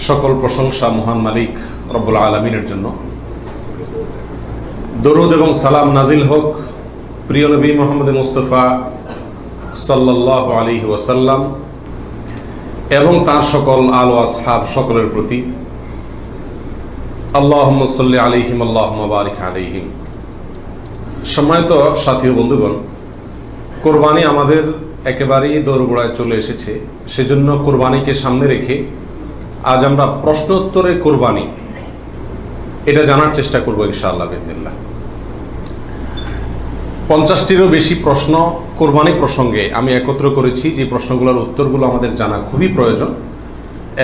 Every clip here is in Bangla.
সকল প্রশংসা মহান মালিক রব্বুল আলামিনের জন্য। দরুদ এবং সালাম নাজিল হোক প্রিয় নবী মুহাম্মদ মুস্তাফা সাল্লাল্লাহু আলাইহি ওয়াসাল্লাম এবং তার সকল আল ও আসহাব সকলের প্রতি। আল্লাহুম্মা সাল্লি আলাইহিম আল্লাহুম্মা বারিক আলাইহিম। সম্মানিত সাথী ও বন্ধুগণ, কোরবানি আমাদের একেবারেই দোরগোড়ায় চলে এসেছে। সেজন্য কোরবানিকে সামনে রেখে আজ আমরা প্রশ্নোত্তরে কোরবানি এটা জানার চেষ্টা করব ইনশাআল্লাহ বিইজনিল্লাহ। 50টিরও বেশি প্রশ্ন কোরবানি প্রসঙ্গে আমি একত্র করেছি, যে প্রশ্নগুলোর উত্তরগুলো আমাদের জানা খুবই প্রয়োজন,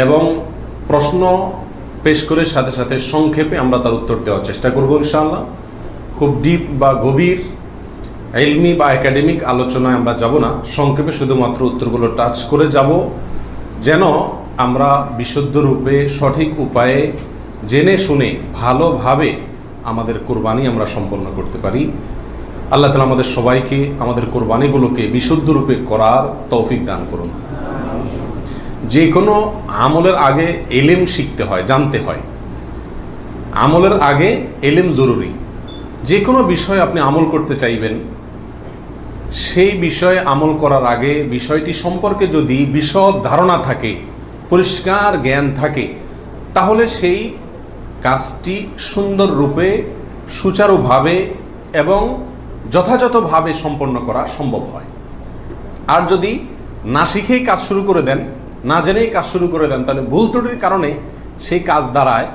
এবং প্রশ্ন পেশ করে সাথে সাথে সংক্ষেপে আমরা তার উত্তর দেওয়ার চেষ্টা করব ইনশাআল্লাহ। খুব ডিপ বা গভীর ইলমি বা একাডেমিক আলোচনায় আমরা যাব না, সংক্ষেপে শুধুমাত্র উত্তরগুলো টাচ করে যাব, যেন আমরা বিশুদ্ধ রূপে সঠিক উপায়ে জেনে শুনে ভালোভাবে আমাদের কোরবানি আমরা সম্পন্ন করতে পারি। আল্লাহ তাআলা আমাদের সবাইকে আমাদের কোরবানিগুলোকে বিশুদ্ধ রূপে করার তৌফিক দান করুন। যে কোনো আমলের আগে ইলম শিখতে হয়, জানতে হয়। আমলের আগে ইলম জরুরি। যে কোনো বিষয়ে আপনি আমল করতে চাইবেন, সেই বিষয়ে আমল করার আগে বিষয়টি সম্পর্কে যদি বিশদ ধারণা থাকে, পরিষ্কার জ্ঞান থাকে, তাহলে সেই কাজটি সুন্দর রূপে সুচারুভাবে এবং যথাযথভাবে সম্পন্ন করা সম্ভব হয়। আর যদি না শিখেই কাজ শুরু করে দেন, না জেনেই কাজ শুরু করে দেন, তাহলে ভুল ত্রুটির কারণে সেই কাজ দ্বারায়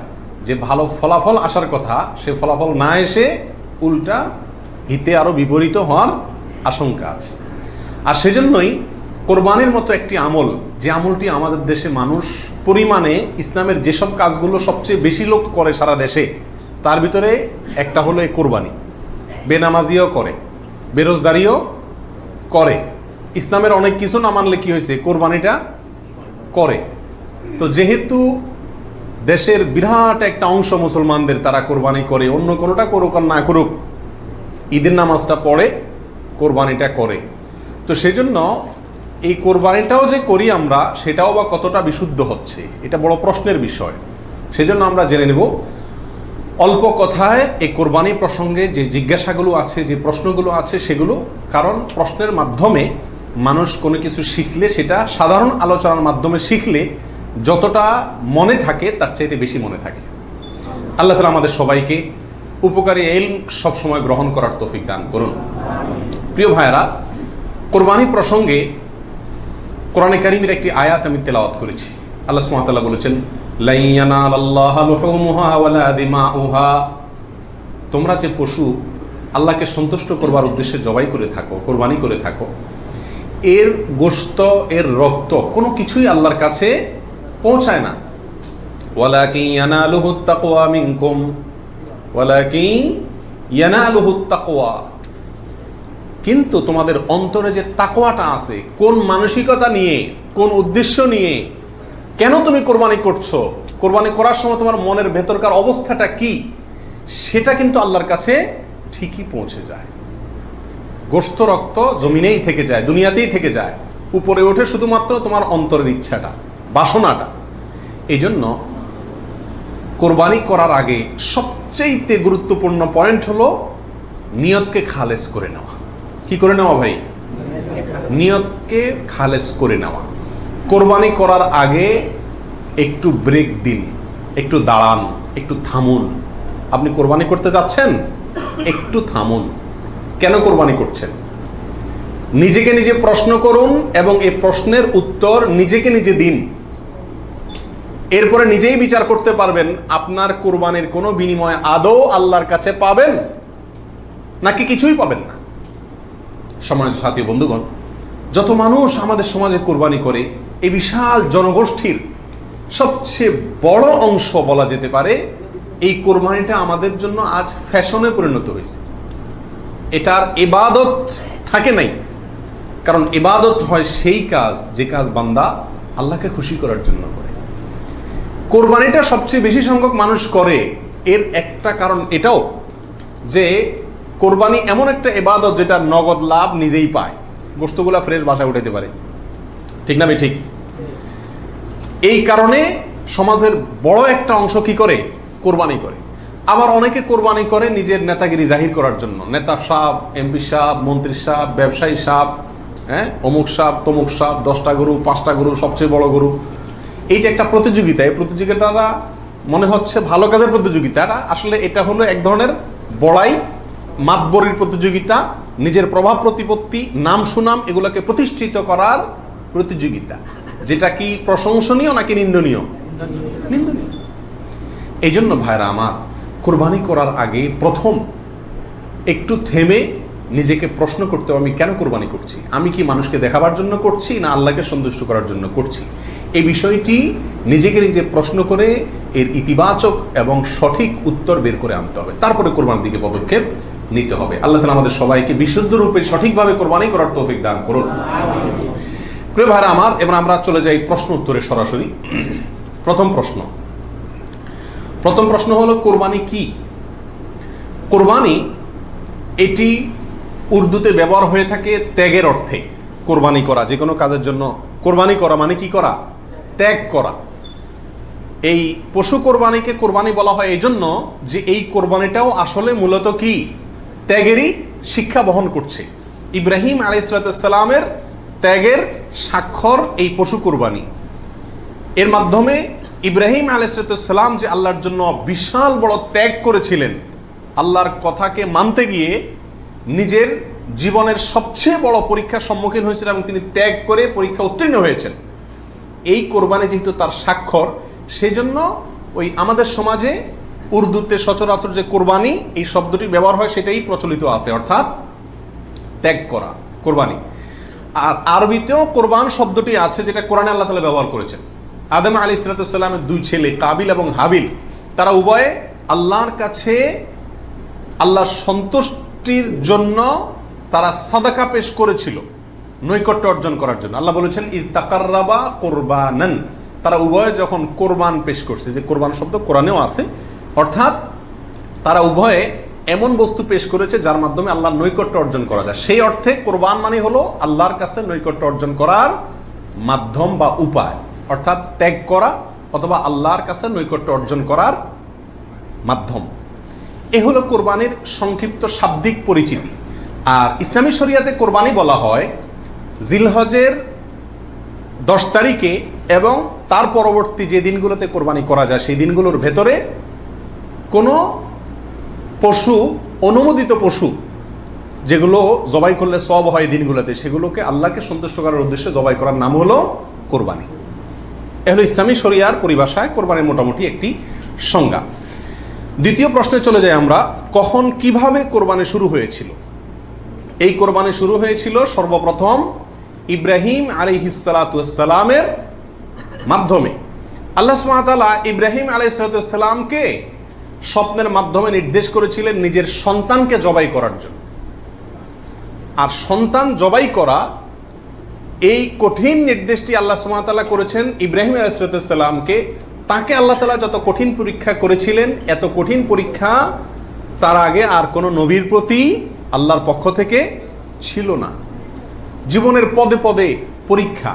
যে ভালো ফলাফল আসার কথা, সে ফলাফল না এসে উল্টা হিতে আরও বিপরীত হওয়ার আশঙ্কা আছে। আর সেজন্যই কোরবানির মতো একটি আমল, যে আমলটি আমাদের দেশে মানুষ পরিমাণে ইসলামের যেসব কাজগুলো সবচেয়ে বেশি লোক করে সারা দেশে, তার ভিতরে একটা হলো এই কোরবানি। বেনামাজিও করে, বেরোজগারিও করে, ইসলামের অনেক কিছু না মানলে কি হয়েছে, কোরবানিটা করে। তো যেহেতু দেশের বিরাট একটা অংশ মুসলমানদের তারা কোরবানি করে, অন্য কোনোটা করুক আর না করুক, ঈদের নামাজটা পড়ে, কোরবানিটা করে। তো সেজন্য এই কোরবানিটাও যে করি আমরা, সেটাও বা কতটা বিশুদ্ধ হচ্ছে, এটা বড় প্রশ্নের বিষয়। সেজন্য আমরা জেনে নেব অল্প কথায় এই কোরবানি প্রসঙ্গে যে জিজ্ঞাসাগুলো আছে, যে প্রশ্নগুলো আছে সেগুলো। কারণ প্রশ্নের মাধ্যমে মানুষ কোনো কিছু শিখলে, সেটা সাধারণ আলোচনার মাধ্যমে শিখলে যতটা মনে থাকে তার চাইতে বেশি মনে থাকে। আল্লাহ তাআলা আমাদের সবাইকে উপকারী ইলম সবসময় গ্রহণ করার তৌফিক দান করুন। প্রিয় ভাইয়েরা, কোরবানি প্রসঙ্গে কোরআনে কারীমের একটি আয়াত আমি তেলাওয়াত করেছি। আল্লাহ সুবহানাহু ওয়া তাআলা বলেছেন, লা ইয়ানালাল্লাহা লুহুমুহা ওয়ালা দিমাউহা। তোমরা যে পশু আল্লাহকে সন্তুষ্ট করবার উদ্দেশ্যে জবাই করে থাকো, কোরবানি করে থাকো, এর গোশত, এর রক্ত কোনো কিছুই আল্লাহর কাছে পৌঁছায় না। ওয়ালাকিন ইয়ানালুহুত তাকওয়া মিনকুম, ওয়ালাকিন ইয়ানালুহুত তাকওয়া। কিন্তু তোমাদের অন্তরে যে তাকওয়াটা আছে, কোন মানসিকতা নিয়ে, কোন উদ্দেশ্য নিয়ে, কেন তুমি কোরবানি করছো, কোরবানি করার সময় তোমার মনের ভেতরকার অবস্থাটা কি, সেটা কিন্তু আল্লাহর কাছে ঠিকই পৌঁছে যায়। গোশত রক্ত জমিনেই থেকে যায়, দুনিয়াতেই থেকে যায়, উপরে ওঠে শুধুমাত্র তোমার অন্তরের ইচ্ছাটা, বাসনাটা। এই জন্য কোরবানি করার আগে সবচেয়ে গুরুত্বপূর্ণ পয়েন্ট হলো নিয়তকে খালেস করে নেওয়া। কি করে নেওয়া ভাই? নিয়তকে খালেস করে নেওয়া। কোরবানি করার আগে একটু ব্রেক দিন, একটু দাঁড়ান, একটু থামুন। আপনি কোরবানি করতে যাচ্ছেন, একটু থামুন। কেন কোরবানি করছেন? নিজেকে নিজে প্রশ্ন করুন এবং এই প্রশ্নের উত্তর নিজেকে নিজে দিন। এরপরে নিজেই বিচার করতে পারবেন আপনার কোরবানির কোনো বিনিময় আদৌ আল্লাহর কাছে পাবেন নাকি কিছুই পাবেন না। সম্মানিত সাথী বন্ধুগণ, যত মানুষ আমাদের সমাজে কোরবানি করে, এই বিশাল জনগোষ্ঠীর সবচেয়ে বড় অংশ বলা যেতে পারে এই কোরবানিটা আমাদের জন্য আজ ফ্যাশনে পরিণত হয়েছে। এটার ইবাদত থাকে নাই। কারণ ইবাদত হয় সেই কাজ, যে কাজ বান্দা আল্লাহকে খুশি করার জন্য করে। কোরবানিটা সবচেয়ে বেশি সংখ্যক মানুষ করে, এর একটা কারণ এটাও যে কোরবানি এমন একটা ইবাদত যেটা নগদ লাভ নিজেই পায়, গোশতগুলা ফ্রেশ বাসায় উঠাইতে পারে, ঠিক না? ঠিক। এই কারণে সমাজের বড় একটা অংশ কি করে? কোরবানি করে। আবার অনেকে কোরবানি করে নিজের নেতাগিরি জাহির করার জন্য। নেতা সাহেব, এমপি সাহেব, মন্ত্রী সাহেব, ব্যবসায়ী সাহেব, হ্যাঁ, অমুক সাহেব, তমুক সাহেব, 10টা গরু, 5টা গরু, সবচেয়ে বড় গরু। এই যে একটা প্রতিযোগিতা, এই প্রতিযোগিতাটা মনে হচ্ছে ভালো কাজের প্রতিযোগিতা, আসলে এটা হলো এক ধরনের বড়াই, মাতবরির প্রতিযোগিতা, নিজের প্রভাব প্রতিপত্তি, নাম সুনাম এগুলোকে প্রতিষ্ঠিত করার প্রতিযোগিতা, যেটা কি প্রশংসনীয় নাকি নিন্দনীয়? নিন্দনীয়। এই জন্য ভাইরা আমার, কোরবানি করার আগে প্রথম একটু থেমে নিজেকে প্রশ্ন করতে হবে, আমি কেন কোরবানি করছি? আমি কি মানুষকে দেখাবার জন্য করছি না আল্লাহকে সন্তুষ্ট করার জন্য করছি? এই বিষয়টি নিজেকে নিজে প্রশ্ন করে এর ইতিবাচক এবং সঠিক উত্তর বের করে আনতে হবে, তারপরে কোরবানির দিকে পদক্ষেপ নিতে হবে। আল্লাহ তাআলা আমাদের সবাইকে বিশুদ্ধ রূপে সঠিকভাবে কোরবানি করার তৌফিক দান করুন। প্রিয় ভাইরা আমার, এবার আমরা চলে যাই প্রশ্ন উত্তরে সরাসরি। প্রথম প্রশ্ন হলো, কোরবানি কি? কোরবানি এটি উর্দুতে ব্যবহার হয়ে থাকে ত্যাগের অর্থে। কোরবানি করা, যে কোনো কাজের জন্য কোরবানি করা মানে কি করা? ত্যাগ করা। এই পশু কোরবানিকে কোরবানি বলা হয় এই জন্য যে এই কোরবানিটাও আসলে মূলত কি? ত্যাগেরই শিক্ষা বহন করছে। ইব্রাহিম আলাইহিস সালামের ত্যাগের স্বাক্ষর এই পশু কোরবানি। এর মাধ্যমে ইব্রাহিম আলাইহিস সালাম যে আল্লাহর জন্য বিশাল বড় ত্যাগ করেছিলেন, আল্লাহর কথাকে মানতে গিয়ে নিজের জীবনের সবচেয়ে বড় পরীক্ষার সম্মুখীন হয়েছিলেন এবং তিনি ত্যাগ করে পরীক্ষা উত্তীর্ণ হয়েছেন। এই কোরবানি যেহেতু তার স্বাক্ষর, সেই জন্য ওই আমাদের সমাজে উর্দুতে সচরাচর যে কোরবানি এই শব্দটি ব্যবহার হয় সেটাই প্রচলিত আছে, অর্থাৎ ত্যাগ করা, কোরবানি। আর আরবিতেও কোরবান শব্দটি আছে, যেটা কোরআনে আল্লাহ তাআলা ব্যবহার করেছেন। আদম আলাইহিস সালামের 2 ছেলে কাবিল এবং হাবিল, তারা উভয়ে আল্লাহর কাছে আল্লাহর সন্তুষ্টির জন্য তারা সাদাকা পেশ করেছিল, নৈকট্য অর্জন করার জন্য। আল্লাহ বলেছেন ইত্তাকাররাবা কুরবানান, তারা উভয়ে যখন কোরবান পেশ করছে, যে কোরবান শব্দ কোরআনেও আছে, অর্থাৎ তারা উভয়ে এমন বস্তু পেশ করেছে যার মাধ্যমে আল্লাহর নৈকট্য অর্জন করা যায়। সেই অর্থে কোরবান মানে হলো আল্লাহর কাছে নৈকট্য অর্জন করার মাধ্যম বা উপায়, অর্থাৎ ত্যাগ করা অথবা আল্লাহর কাছে নৈকট্য অর্জন করার মাধ্যম। এ হলো কোরবানির সংক্ষিপ্ত শাব্দিক পরিচিতি। আর ইসলামী শরিয়াতে কোরবানি বলা হয় জিলহজের 10 তারিখে এবং তার পরবর্তী যে দিনগুলোতে কোরবানি করা যায় সেই দিনগুলোর ভেতরে কোনো পশু, অনুমোদিত পশু যেগুলো জবাই করলে সওয়াব হয় দিনগুলোতে, সেগুলোকে আল্লাহকে সন্তুষ্ট করার উদ্দেশ্যে জবাই করার নাম হলো কোরবানি। এ হলো ইসলামী শরিয়ার পরিভাষায় কোরবানির মোটামুটি একটি সংজ্ঞা। দ্বিতীয় প্রশ্নে চলে যাই আমরা, কখন কিভাবে কোরবানি শুরু হয়েছিল? এই কোরবানি শুরু হয়েছিল সর্বপ্রথম ইব্রাহিম আলাইহিস সালামের মাধ্যমে। আল্লাহ সুবহানাহু ওয়া তাআলা ইব্রাহিম আলাইহিস সালামকে স্বপ্নের মাধ্যমে নির্দেশ করেছিলেন নিজের সন্তানকে জবাই করার জন্য। আর সন্তান জবাই করা, এই কঠিন নির্দেশটি আল্লাহ সুবহানাহু ওয়া তাআলা করেছেন ইব্রাহিম আলাইহিস সালামকে। তাকে আল্লাহ তাআলা যত কঠিন পরীক্ষা করেছিলেন, এত কঠিন পরীক্ষা তার আগে আর কোনো নবীর প্রতি আল্লাহর পক্ষ থেকে ছিল না। জীবনের পদে পদে পরীক্ষা।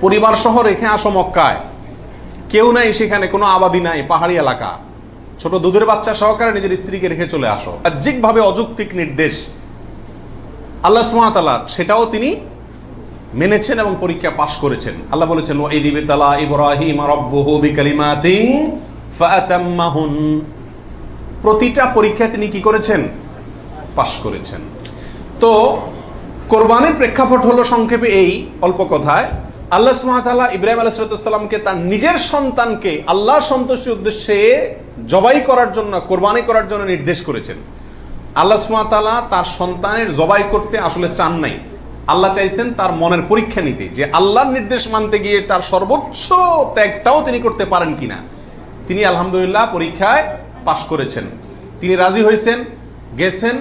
পরিবার সহ রেখে আসো মক্কায়, কেউ নাই সেখানে, কোনো আবাদি নাই, পাহাড়ি এলাকা, ছোট দুধের বাচ্চা সহকারে নিজের স্ত্রীকে রেখে চলে আসো। বাহ্যিকভাবে অযৌক্তিক নির্দেশ আল্লাহ সুবহানাহু ওয়া তাআলা, সেটাও তিনি মেনেছেন এবং পরীক্ষা পাশ করেছেন। আল্লাহ বলেছেন ওয়া ইয ইবতালা ইব্রাহিম রাব্বুহু বিকালিমাতিন ফাআতাম্মাহুন, প্রতিটা পরীক্ষা তিনি কি করেছেন? পাশ করেছেন। তো কোরবানির প্রেক্ষাপট হলো সংক্ষেপে এই, অল্প কথায়, আল্লাহ সুবহানাহু ওয়া তাআলা ইব্রাহিম আলাইহিস সালামকে তার নিজের সন্তানকে আল্লাহর সন্তুষ্টির উদ্দেশ্যে জবাই করার জন্য, কোরবানি করার জন্য নির্দেশ করেছেন। আল্লাহ সুবহানাহু ওয়া তাআলা তার সন্তানের জবাই করতে আসলে চান নাই। আল্লাহ চাইছেন তার মনের পরীক্ষা নিতে, যে আল্লাহর নির্দেশ মানতে গিয়ে তার সর্বোচ্চ ত্যাগটাও তিনি করতে পারেন কিনা। তিনি আলহামদুলিল্লাহ পরীক্ষায় পাশ করেছেন। তিনি রাজি হয়েছেন, গেছেন,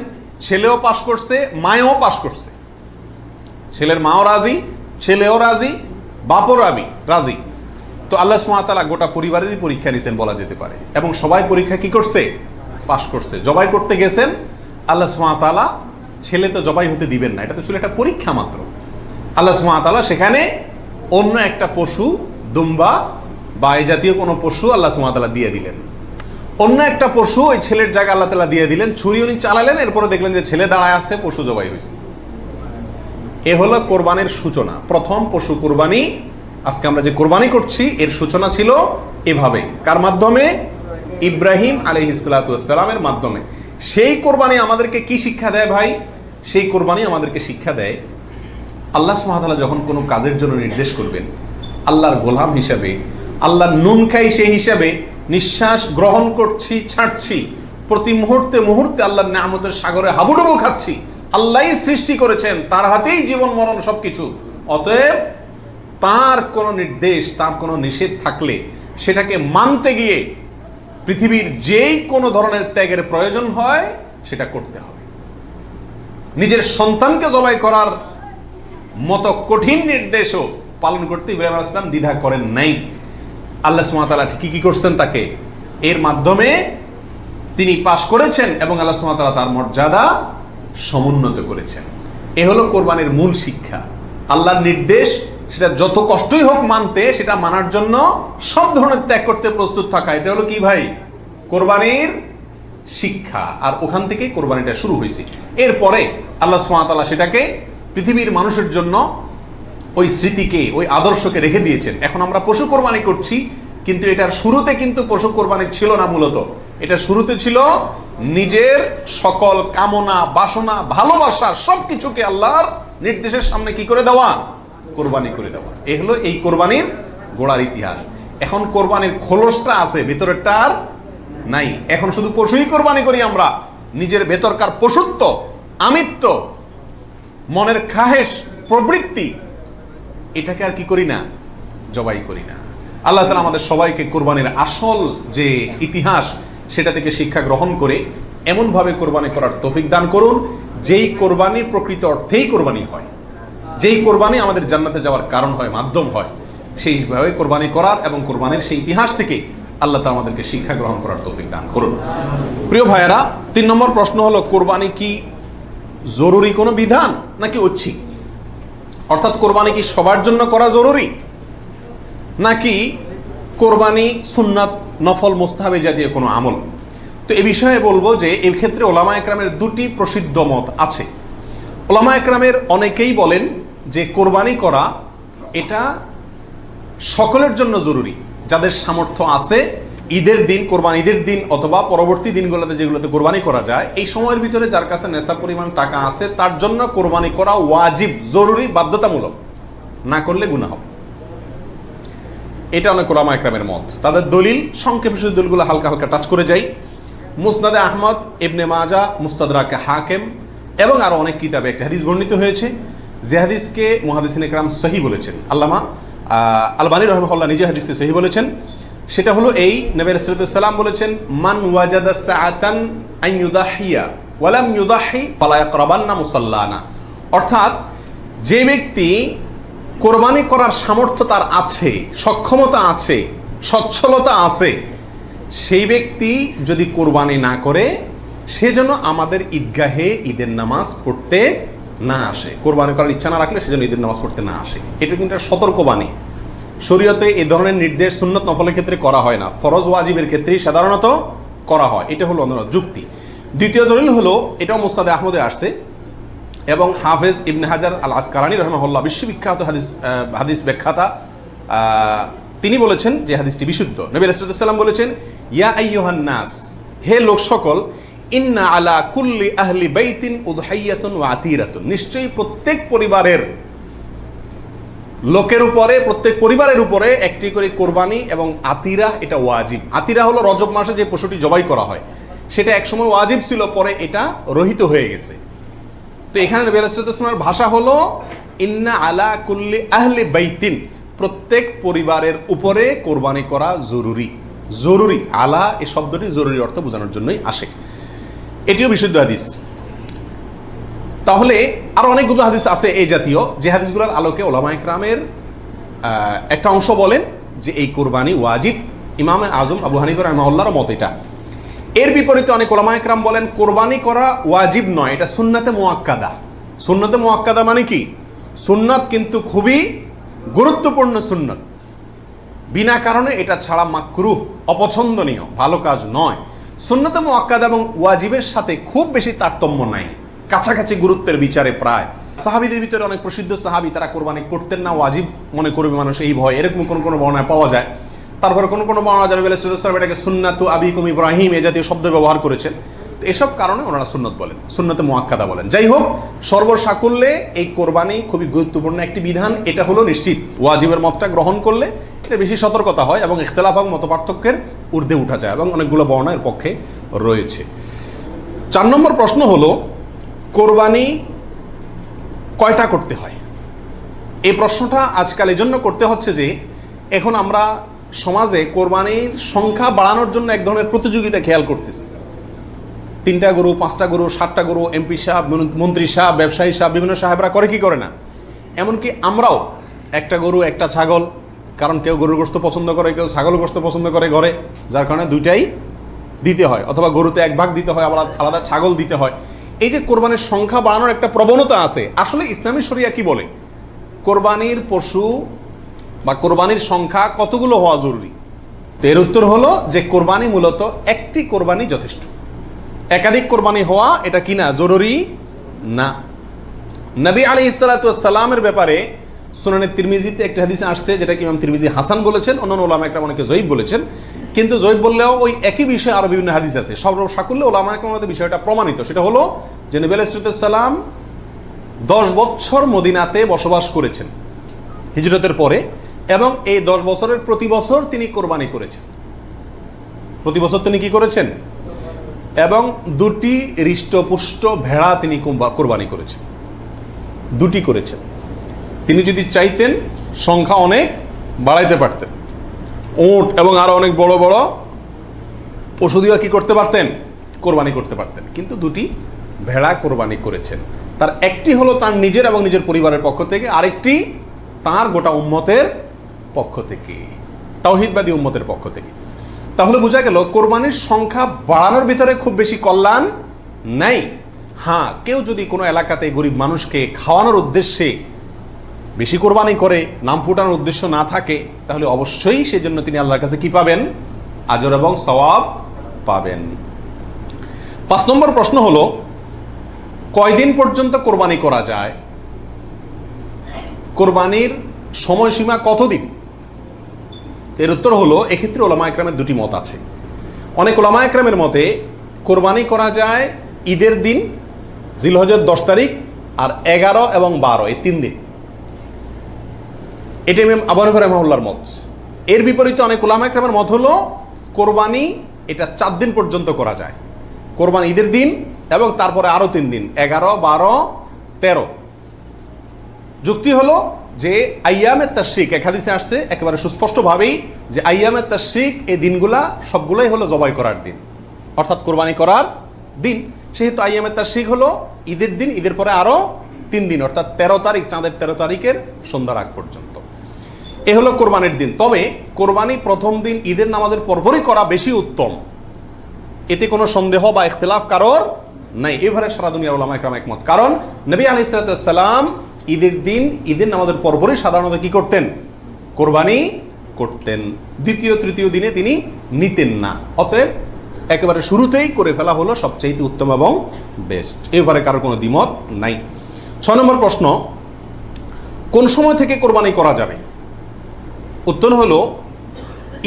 ছেলেও পাশ করছে, মায়েও পাশ করছে। ছেলের মাও রাজি, ছেলেও রাজি, বাপও রাজি। তো আল্লাহ সুবহানাহু ওয়া তাআলা গোটা পরিবারেরই পরীক্ষা নিয়েছেন বলা যেতে পারে, এবং সবাই পরীক্ষা কি করছে? পাশ করছে। জবাই করতে গেছেন, আল্লাহ সুবহানাহু ওয়া তাআলা ছেলে তো জবাই হতে দিবেন না, এটা তো ছিল একটা পরীক্ষা মাত্র। আল্লাহ সুবহানাহু ওয়া তাআলা সেখানে অন্য একটা পশু, দুম্বা বা এই জাতীয় কোনো পশু আল্লাহ সুবহানাহু ওয়া তাআলা দিয়ে দিলেন। অন্য একটা পশু ওই ছেলের জায়গায় আল্লাহ তাআলা দিয়ে দিলেন, ছুরি উনি চালালেন, এরপরে দেখলেন যে ছেলে দাঁড়ায় আছে, পশু জবাই হয়েছে। এ হলো কোরবানির সূচনা। প্রথম পশু কোরবানি, আজকে আমরা যে কোরবানি করছি এর সূচনা ছিল এভাবে। কার মাধ্যমে? ইব্রাহিম আলাইহিস সালাতু ওয়াস সালামের মাধ্যমে। সেই কোরবানি আমাদেরকে কি শিক্ষা দেয় ভাই? সেই কোরবানি আমাদেরকে শিক্ষা দেয়, আল্লাহ সুবহানাহু ওয়া তাআলা যখন কোনো কাজের জন্য নির্দেশ করবেন, আল্লাহর গোলাম হিসাবে, আল্লাহর নুন খাই সেই হিসাবে নিঃশ্বাস গ্রহণ করছি, ছাড়ছি, প্রতি মুহূর্তে মুহূর্তে আল্লাহর নিয়ামতের সাগরে হাবুডুবু খাচ্ছি। আল্লাহই সৃষ্টি করেছেন, তার হাতেই জীবন মরণ সবকিছু। অতএব তার কোনো নির্দেশ, তার কোনো নিষেধ থাকলে সেটাকে মানতে গিয়ে পৃথিবীর যেই কোনো ধরনের ত্যাগের প্রয়োজন হয় সেটা করতে হবে। নিজের সন্তানকে জবাই করার মতো কঠিন নির্দেশও পালন করতে ইব্রাহিম আলাইহিস সালাম দ্বিধা করেন নাই। আল্লাহ সুবহানাহু ওয়া তাআলা ঠিকই কি করছেন, তাকে এর মাধ্যমে তিনি পাশ করেছেন এবং আল্লাহ সুবহানাহু ওয়া তাআলা তার মর্যাদা সমুন্নত করেছেন। এ হলো কোরবানির মূল শিক্ষা। আল্লাহর নির্দেশ, সেটা যত কষ্টই হোক মানতে, সেটা মানার জন্য সব ধরনের ত্যাগ করতে প্রস্তুত থাকা, এটা হলো কি ভাই? কোরবানির শিক্ষা। আর ওখান থেকে কোরবানিটা শুরু হয়েছে। এরপরে আল্লাহ সুবহানাহু ওয়া তাআলা সেটাকে পৃথিবীর মানুষের জন্য ওই স্মৃতিকে, ওই আদর্শকে রেখে দিয়েছেন। এখন আমরা পশু কোরবানি করছি, কিন্তু এটার শুরুতে কিন্তু পশু কোরবানি ছিল না। মূলত এটা শুরুতে ছিল নিজের সকল কামনা, বাসনা, ভালোবাসা সবকিছুকে আল্লাহর নির্দেশের সামনে কি করে দেওয়া? কোরবানি করে দেওয়া। এই হলো এই কোরবানির গোড়ার ইতিহাস। এখন কোরবানির খোলসটা আছে, ভেতরেরটা আর নাই। এখন শুধু পশুই কোরবানি করি আমরা। নিজের ভেতরকার পশুত্ব, আমিত্ব, মনের খাহেশ, প্রবৃত্তি, এটাকে আর কি করি না? জবাই করি না। আল্লাহ তাআলা আমাদের সবাইকে কোরবানির আসল যে ইতিহাস সেটা থেকে শিক্ষা গ্রহণ করে এমনভাবে কোরবানি করার তৌফিক দান করুন, যেই কোরবানি প্রকৃত অর্থেই কোরবানি হয়, যেই কোরবানি আমাদের জান্নাতে যাওয়ার কারণ হয়, মাধ্যম হয়, সেইভাবে কোরবানি করার এবং কোরবানির সেই ইতিহাস থেকে আল্লাহ তাআলা আমাদেরকে শিক্ষা গ্রহণ করার তৌফিক দান করুন। প্রিয় ভাইয়েরা, 3 নম্বর প্রশ্ন হলো, কোরবানি কি জরুরি কোনো বিধান নাকি ঐচ্ছিক? অর্থাৎ কোরবানি কি সবার জন্য করা জরুরি, নাকি কোরবানি সুন্নাত, নফল, মুস্তাহাব জাতীয় কোনো আমল? তো এই বিষয়ে বলবো যে এই ক্ষেত্রে ওলামা একরামের 2টি প্রসিদ্ধ মত আছে। ওলামা একরামের অনেকেই বলেন যে কোরবানি করা এটা সকলের জন্য জরুরি, যাদের সামর্থ্য আছে। ঈদের দিন, কোরবানি ঈদের দিন অথবা পরবর্তী দিনগুলোতে যেগুলোতে কোরবানি করা যায়, এই সময়ের ভিতরে যার কাছে নেশা পরিমাণ টাকা আছে তার জন্য কোরবানি করা ওয়াজিব, জরুরি, বাধ্যতামূলক। না করলে গুনাহ হবে। এটা অনেক ওলামা একরামের মত। তাদের দলিল, সংক্ষেপে শুধু দলিলগুলো হালকা হালকা টাচ করে যাই। মুসনাদে আহমদ, ইবনে মাজা, মুস্তাদরাকে হাকিম এবং আরো অনেক কিতাবে একটা হাদিস বর্ণিত হয়েছে, যে হাদিসকে মুহাদ্দিসিন ইকরাম সহিহ বলেছেন। আল্লামা আলবানী রাহিমাহুল্লাহ নিজে হাদিসে সহিহ বলেছেন। সেটা হলো এই, নবী আলাইহিস সালাম বলেছেন, মান ওয়াজাদা সাআতান আন ইউদাহিয়া ওয়া লাম ইউদাহি ফালা ইয়াকরাবান্না মুসাল্লানা। অর্থাৎ যে ব্যক্তি কোরবানি করার সামর্থ্য তার আছে, সক্ষমতা আছে, সচ্ছলতা আছে, সেই ব্যক্তি যদি কোরবানি না করে, সে যেন আমাদের ঈদগাহে ঈদের নামাজ পড়তে না আসে। কোরবানি করার ইচ্ছা না রাখলে সেজন্য ঈদের নামাজ পড়তে না আসে। এটা কিন্তু সতর্কবাণী। শরীয়তে এই ধরনের নির্দেশ সুন্নত নফলের ক্ষেত্রে করা হয় না, ফরজ ওয়াজিবের ক্ষেত্রেই সাধারণত করা হয়। এটা হলো অন্য যুক্তি। দ্বিতীয় দলিল হলো, এটাও মুস্তাদে আহমদে আসছে এবং হাফেজ ইবনে হাজার আল আসকালানী রাহিমাহুল্লাহ, বিশ্ববিখ্যাত হাদিস ব্যাখ্যাতা, তিনি বলেছেন যে হাদিসটি বিশুদ্ধ। নবী আলাইহিস সালাম বলেছেন, ইয়া আইয়ুহান নাস, হে লোক সকল, ইন্না আলা কুল্লি আহলি বাইতিন উদহাইয়াতুন ওয়া আতিরাতুন, নিশ্চয়ই প্রত্যেক পরিবারের লোকের উপরে, প্রত্যেক পরিবারের উপরে একটি করে কোরবানি এবং আতিরা, এটা ওয়াজিব। আতিরা হলো রজব মাসে যে পশুটি জবাই করা হয়, সেটা একসময় ওয়াজিব ছিল, পরে এটা রহিত হয়ে গেছে। তো এখানে নবী আলাইহিস সালামের ভাষা হলো ইন্না আলা কুল্লি আহলি বাইতিন, প্রত্যেক পরিবারের উপরে কোরবানি করা জরুরি। জরুরি, আলা এই শব্দটি জরুরি অর্থ বোঝানোর জন্যই আসে। এটিও বিশুদ্ধ হাদিস। তাহলে আরো অনেকগুলো হাদিস আছে এই জাতীয়, যে হাদিসগুলোর আলোকে ওলামা ইকরামের একটা অংশ বলেন যে এই কোরবানি ওয়াজিব। ইমাম আজম আবু হানিফা রাহিমাহুল্লাহর মত এটা। এর বিপরীতে অনেক ওলামা ইকরাম বলেন কোরবানি করা ওয়াজিব নয়, এটা সুন্নাতে মুআক্কাদা। সুন্নাতে মুআক্কাদা মানে কি? সুন্নাত কিন্তু খুবই গুরুত্বপূর্ণ সুন্নাত, বিনা কারণে এটা ছাড়া মাকরুহ, অপছন্দনীয়, ভালো কাজ নয়। সুন্নতে মুআক্কাদা এবং ওয়াজিবের সাথে খুব বেশি তারতম্য নাই, কাছাকাছি গুরুত্বের বিচারে প্রায়। সাহাবীদের ভিতরে অনেক প্রসিদ্ধ সাহাবী তারা কোরবানি করতেন না, ওয়াজিব মনে করবে মানুষ এই ভয়, এরকম কোন কোন বর্ণনায় পাওয়া যায়। তারপরে কোন কোন বর্ণনা জানবে এটাকে সুন্নাতু আবিকুম ইব্রাহিম এ জাতীয় শব্দ ব্যবহার করেছেন। এসব কারণে ওনারা সুন্নত বলেন, সুন্নতে মুআক্কাদা বলেন। যাই হোক, সর্বসাকুল্যে এই কোরবানি খুবই গুরুত্বপূর্ণ একটি বিধান, এটা হলো নিশ্চিত। ওয়াজিবের মতটা গ্রহণ করলে এটা বেশি সতর্কতা হয় এবং ইখতিলাফ এবং মতপার্থক্যের ঊর্ধ্বে উঠা যায়, এবং অনেকগুলো বর্ণনা এর পক্ষে রয়েছে। 4 নম্বর প্রশ্ন হলো, কোরবানি কয়টা করতে হয়? এই প্রশ্নটা আজকাল এই জন্য করতে হচ্ছে যে এখন আমরা সমাজে কোরবানির সংখ্যা বাড়ানোর জন্য এক ধরনের প্রতিযোগিতা খেয়াল করতেছি। 3টা গরু, 5টা গরু, 7টা গরু, এমপি সাহেব, মন্ত্রী সাহেব, ব্যবসায়ী সাহেব, বিভিন্ন সাহেবরা করে কি করে না, এমনকি আমরাও একটা গরু একটা ছাগল, কারণ কেউ গরুর গোশত পছন্দ করে, কেউ ছাগল গোশত পছন্দ করে ঘরে, যার কারণে দুইটাই দিতে হয়, অথবা গরুতে 1 ভাগ দিতে হয়, আবার আলাদা ছাগল দিতে হয়। এই যে কোরবানির সংখ্যা বাড়ানোর একটা প্রবণতা আছে, আসলে ইসলামী শরিয়া কি বলে? কোরবানির পশু বা কোরবানির সংখ্যা কতগুলো হওয়া জরুরি? তো এর উত্তর হলো যে কোরবানি মূলত একটি কোরবানি যথেষ্ট, একাধিক কোরবানি হওয়া এটা কি না, জরুরি না। নবী আলাইহিস সালাতু ওয়াস সালামের ব্যাপারে সুনানে তিরমিজিতে একটা হাদিস আসছে, যেটা কি ইমাম তিরমিজি হাসান বলেছেন, অন্যান্য উলামা একরাম অনেকে জয়ীফ বলেছেন। কিন্তু জয়ীফ বললেও ওই একই বিষয়ে আরো বিভিন্ন হাদিস আছে। সর্বসাকুল্যে উলামা একরামের বিষয়টা প্রমাণিত, সেটা হলো যে নবী আলাইহিস সালাম 10 বছর মদিনাতে বসবাস করেছেন হিজরতের পরে, এবং এই 10 বছরের প্রতি বছর তিনি কোরবানি করেছেন। প্রতি বছর তিনি কি করেছেন? এবং 2টি হৃষ্টপুষ্ট ভেড়া তিনি কোরবানি করেছেন, 2টি করেছেন। তিনি যদি চাইতেন সংখ্যা অনেক বাড়াইতে পারতেন, উট এবং আরো অনেক বড় বড় পশু দিয়ে কি করতে পারতেন, কোরবানি করতে পারতেন, কিন্তু 2টি ভেড়া কোরবানি করেছেন। তার একটি হলো তার নিজের এবং নিজের পরিবারের পক্ষ থেকে, আরেকটি তার গোটা উম্মতের পক্ষ থেকে, তাওহীদবাদী উম্মতের পক্ষ থেকে। তাহলে বোঝা গেল কোরবানির সংখ্যা বাড়ানোর ভিতরে খুব বেশি কল্যাণ নাই। হ্যাঁ, কেউ যদি কোনো এলাকাতে গরিব মানুষকে খাওয়ানোর উদ্দেশ্যে বেশি কোরবানি করে, নাম ফুটানোর উদ্দেশ্য না থাকে, তাহলে অবশ্যই সেজন্য তিনি আল্লাহর কাছে কি পাবেন, আজর এবং সওয়াব পাবেন। 5 নম্বর প্রশ্ন হলো, কয়দিন পর্যন্ত কোরবানি করা যায়? কোরবানির সময়সীমা কতদিন? এর উত্তর হলো, এক্ষেত্রে ওলামা একরামের 2টি মত আছে। অনেক ওলামা একরামের মতে কোরবানি করা যায় ঈদের দিন, জিলহজের 10 তারিখ, আর 11 এবং 12 এই 3 দিন। এটা ইমাম আবু হানিফা রাহিমাহুল্লাহর মত। এর বিপরীতে অনেক ওলামা একরামের মত হলো কোরবানি এটা 4 দিন পর্যন্ত করা যায়। কোরবানি ঈদের দিন এবং তারপরে আরো 3 দিন, 11, 12, 13। যুক্তি হলো যে আইয়ামে তাশরিক, এক হাদিসে আসছে একেবারে সুস্পষ্টভাবেই যে আইয়ামে তাশরিক এই দিনগুলা সবগুলোই হলো জবাই করার দিন, অর্থাৎ কোরবানি করার দিন। সেহেতু আইয়ামে তাশরিক হলো ঈদের দিন, ঈদের পরে আরো 3 দিন, অর্থাৎ 13 তারিখ, চাঁদের 13 তারিখের সন্ধ্যার আগ পর্যন্ত। এ হলো কোরবানির দিন। তবে কোরবানি প্রথম দিন ঈদের নামাজের পরপরই করা বেশি উত্তম, এতে কোনো সন্দেহ বা ইখতিলাফ কারোর নাই। এবারে সারা দুনিয়ার উলামা একরাম একমত, কারণ নবী আলাইহিস সালাম ঈদের দিন ঈদের নামাজের পরপরই সাধারণত কি করতেন, কোরবানি করতেন। দ্বিতীয় তৃতীয় দিনে তিনি নিতেন না, অতএব একেবারে শুরুতেই করে ফেলা হলো সবচেয়ে উত্তম এবং বেস্ট। এবারে কারো কোনো দ্বিমত নাই। 6 নম্বর প্রশ্ন, কোন সময় থেকে কোরবানি করা যাবে? উত্তর হলো,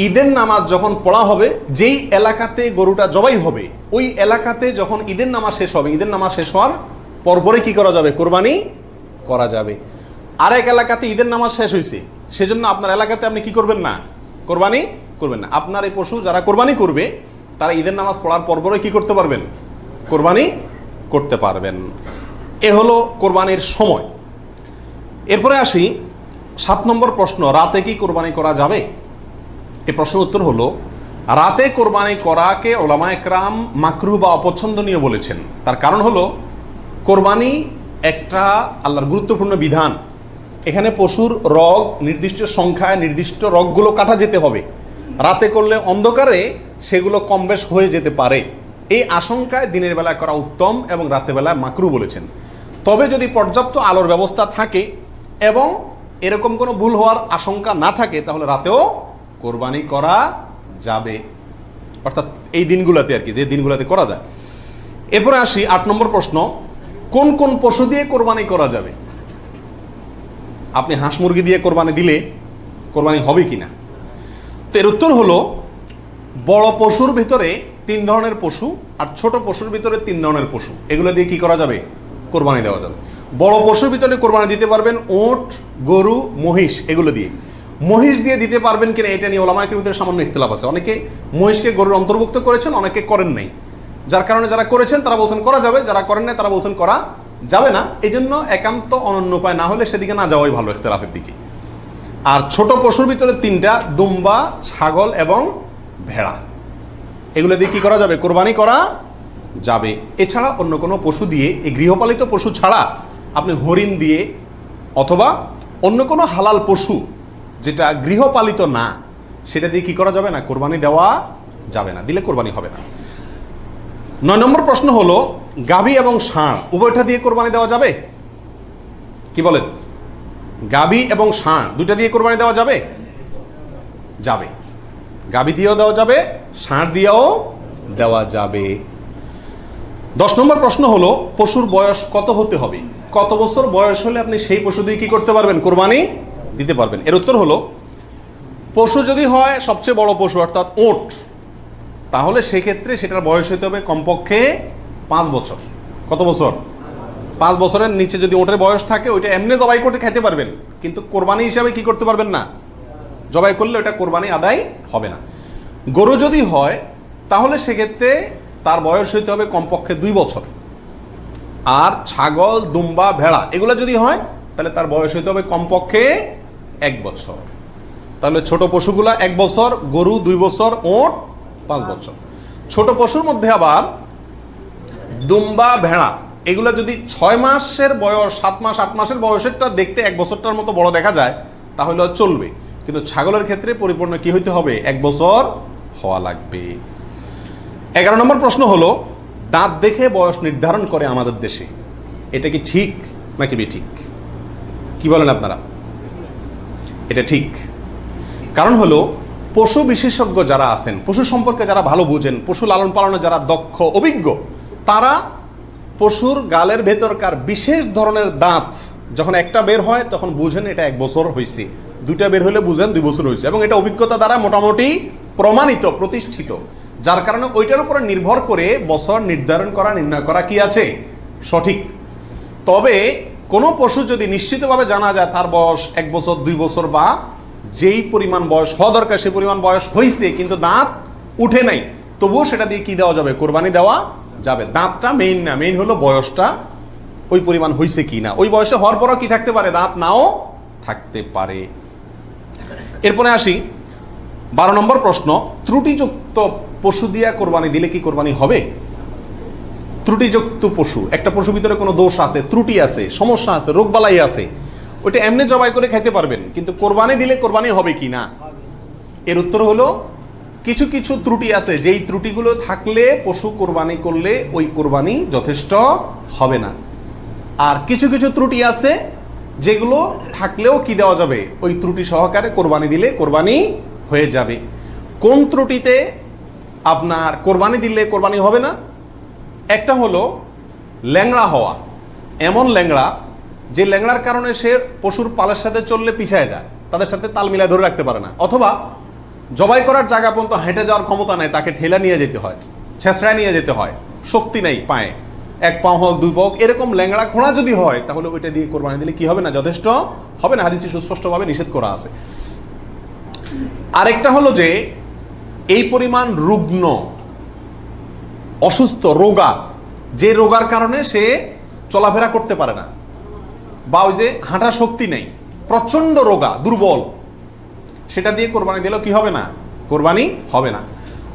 ঈদের নামাজ যখন পড়া হবে, যেই এলাকাতে গরুটা জবাই হবে ওই এলাকাতে যখন ঈদের নামাজ শেষ হবে, ঈদের নামাজ শেষ হওয়ার পরপরই কি করা যাবে, কোরবানি করা যাবে। আরেক এলাকাতে ঈদের নামাজ শেষ হয়েছে, সেজন্য আপনার এলাকাতে আপনি কি করবেন না, কোরবানি করবেন না। আপনার এই পশু যারা কোরবানি করবে তারা ঈদের নামাজ পড়ার পরপরই কি করতে পারবেন, কোরবানি করতে পারবেন। এ হলো কোরবানির সময়। এরপরে আসি 7 নম্বর প্রশ্ন, রাতে কি কোরবানি করা যাবে? এই প্রশ্নের উত্তর হলো, রাতে কোরবানি করাকে ওলামা একরাম মাকরুহ বা অপছন্দনীয় বলেছেন। তার কারণ হলো, কোরবানি একটা আল্লাহর গুরুত্বপূর্ণ বিধান। এখানে পশুর রগ নির্দিষ্ট সংখ্যায়, নির্দিষ্ট রগগুলো কাটা যেতে হবে। রাতে করলে অন্ধকারে সেগুলো কম বেশ হয়ে যেতে পারে, এই আশঙ্কায় দিনের বেলায় করা উত্তম এবং রাতের বেলায় মাকরুহ বলেছেন। তবে যদি পর্যাপ্ত আলোর ব্যবস্থা থাকে এবং এরকম কোনো ভুল হওয়ার আশঙ্কা না থাকে, তাহলে রাতেও কোরবানি করা যাবে, অর্থাৎ এই দিনগুলোতে আর কি, যে দিনগুলোতে করা যায়। এরপরে আসি 8 নম্বর প্রশ্ন, কোন কোন পশু দিয়ে কোরবানি করা যাবে? আপনি হাঁস মুরগি দিয়ে কোরবানি দিলে কোরবানি হবে কিনা? তো এর উত্তর হলো, বড় পশুর ভিতরে 3 ধরনের পশু আর ছোট পশুর ভিতরে 3 ধরনের পশু, এগুলো দিয়ে কি করা যাবে? কোরবানি দেওয়া যাবে। বড় পশুর ভিতরে কোরবানি দিতে পারবেন উট, গরু, মহিষ, এগুলো দিয়ে। মহিষ দিয়ে দিতে পারবেন কিনা এটা নিয়ে ওলামায়ের ভিতরে সামান্য ইখতিলাফ আছে। অনেকে মহিষকে গরুর অন্তর্ভুক্ত করেছেন, অনেকে করেন নাই। যার কারণে যারা করেছেন তারা বলছেন করা যাবে, যারা করেন নাই তারা বলছেন করা যাবে না। এই জন্য একান্ত অনন্য উপায় না হলে সেদিকে না যাওয়াই ভালো, ইখতিলাফের দিকে। আর ছোট পশুর ভিতরে 3টা, দুম্বা, ছাগল এবং ভেড়া, এগুলো দিয়ে কি করা যাবে? কোরবানি করা যাবে। এছাড়া অন্য কোনো পশু দিয়ে, এই গৃহপালিত পশু ছাড়া আপনি হরিণ দিয়ে অথবা অন্য কোনো হালাল পশু যেটা গৃহপালিত না, সেটা দিয়ে কি করা যাবে না? কোরবানি দেওয়া যাবে না, দিলে কোরবানি হবে না। 9 নম্বর প্রশ্ন হলো, গাভী এবং ষাঁড় উভয়টা দিয়ে কোরবানি দেওয়া যাবে? কি বলেন? গাভী এবং ষাঁড় দুইটা দিয়ে কোরবানি দেওয়া যাবে? যাবে। গাভী দিয়েও দেওয়া যাবে, ষাঁড় দিয়েও দেওয়া যাবে। 10 নম্বর প্রশ্ন হলো, পশুর বয়স কত হতে হবে? কত বছর বয়স হলে আপনি সেই পশু দিয়ে কি করতে পারবেন? কোরবানি দিতে পারবেন। এর উত্তর হলো, পশু যদি হয় সবচেয়ে বড় পশু অর্থাৎ উট, তাহলে সেক্ষেত্রে সেটার বয়স হতে হবে কমপক্ষে 5 বছর। কত বছর? 5 বছরের নিচে যদি ওটের বয়স থাকে, ওইটা এমনি জবাই করতে খাইতে পারবেন, কিন্তু কোরবানি হিসাবে কি করতে পারবেন না, জবাই করলে ওটা কোরবানি আদায় হবে না। গরু যদি হয় তাহলে সেক্ষেত্রে তার বয়স হইতে হবে কমপক্ষে 2 বছর। আর ছাগল, দুম্বা, ভেড়া এগুলো যদি হয় তাহলে তার বয়স হইতে হবে কমপক্ষে 1 বছর। তাহলে ছোট পশুগুলা 1 বছর, গরু 2 বছর, ওট 5 বছর। ছোট পশুর মধ্যে আবার দুম্বা, ভেড়া এগুলো যদি 6 মাসের বয়স, 7 মাস, 8 মাসের বয়সেরটা দেখতে 1 বছরটার মতো বড় দেখা যায় তাহলে চলবে, কিন্তু ছাগলের ক্ষেত্রে পরিপূর্ণ কি হইতে হবে? 1 বছর হওয়া লাগবে। 11 নম্বর প্রশ্ন হলো, দাঁত দেখে বয়স নির্ধারণ করে আমাদের দেশে, এটা কি ঠিক নাকি বেঠিক? কি বলেন আপনারা? এটা ঠিক। কারণ হলো, পশু বিশেষজ্ঞ যারা আছেন, পশু সম্পর্কে যারা ভালো বুঝেন, পশু লালন পালনে যারা দক্ষ, অভিজ্ঞ, তারা পশুর গালের ভেতরকার বিশেষ ধরনের দাঁত যখন একটা বের হয় তখন বুঝেন এটা 1 বছর হয়েছে, 2টা বের হলে বুঝেন 2 বছর হয়েছে, এবং এটা অভিজ্ঞতা দ্বারা মোটামুটি প্রমাণিত, প্রতিষ্ঠিত। যার কারণে ওইটার উপরে নির্ভর করে বছর নির্ধারণ করা, নির্ণয় করা কি আছে? সঠিক। তবে কোনো পশু যদি নিশ্চিতভাবে জানা যায় তার বয়স 1 বছর, 2 বছর বা যেই পরিমাণ বয়স হওয়া দরকার সেই পরিমাণ বয়স হয়েছে কিন্তু দাঁত উঠে নাই, তবুও সেটা দিয়ে কি দেওয়া যাবে? কোরবানি দেওয়া যাবে। দাঁতটা মেইন না, মেইন হলো বয়সটা ওই পরিমাণ হয়েছে কি না। ওই বয়সে হওয়ার পরও কি থাকতে পারে? দাঁত নাও থাকতে পারে। এরপরে আসি 12 নম্বর প্রশ্ন, ত্রুটিযুক্ত পশু দিয়া কোরবানি দিলে কি কোরবানি হবে? ত্রুটিযুক্ত পশু, একটা পশুর ভিতরে কোনো দোষ আছে, ত্রুটি আছে, সমস্যা আছে, রোগবালাই আছে, ওইটা এমনি জবাই করে খাইতে পারবেন, কিন্তু কোরবানি দিলে কোরবানি হবে কি না? এর উত্তর হলো, কিছু কিছু ত্রুটি আছে, যেই ত্রুটিগুলো থাকলে পশু কোরবানি করলে ওই কোরবানি যথেষ্ট হবে না। আর কিছু কিছু ত্রুটি আছে যেগুলো থাকলেও কি দেওয়া যাবে? ওই ত্রুটি সহকারে কোরবানি দিলে কোরবানি হয়ে যাবে। কোন ত্রুটিতে আপনার কোরবানি দিলে কোরবানি হবে না? একটা হলো ল্যাংড়া হওয়া, এমন ল্যাংড়া যে ল্যাংড়ার কারণে সে পশুর পালের সাথে চললে পিছায় যায়, তাদের সাথে তাল মিলায় ধরে রাখতে পারে না, অথবা জবাই করার জায়গা পর্যন্ত হেঁটে যাওয়ার ক্ষমতা নেই, তাকে ঠেলা নিয়ে যেতে হয়, ছেঁচড়ায় নিয়ে যেতে হয়, শক্তি নেই পায়ে, 1 পা হোক 2 পা হোক, এরকম ল্যাংড়া খোঁড়া যদি হয় তাহলে ওইটা দিয়ে কোরবানি দিলে কি হবে না? যথেষ্ট হবে না, হাদিসে সুস্পষ্টভাবে নিষেধ করা আছে। আরেকটা হলো যে এই পরিমাণ রুগ্ন, অসুস্থ, রোগা, যে রোগার কারণে সে চলাফেরা করতে পারে না, বা ওই যে হাঁটার শক্তি নেই, প্রচন্ড রোগা, দুর্বল, সেটা দিয়ে কোরবানি দিলেও কি হবে না? কোরবানি হবে না।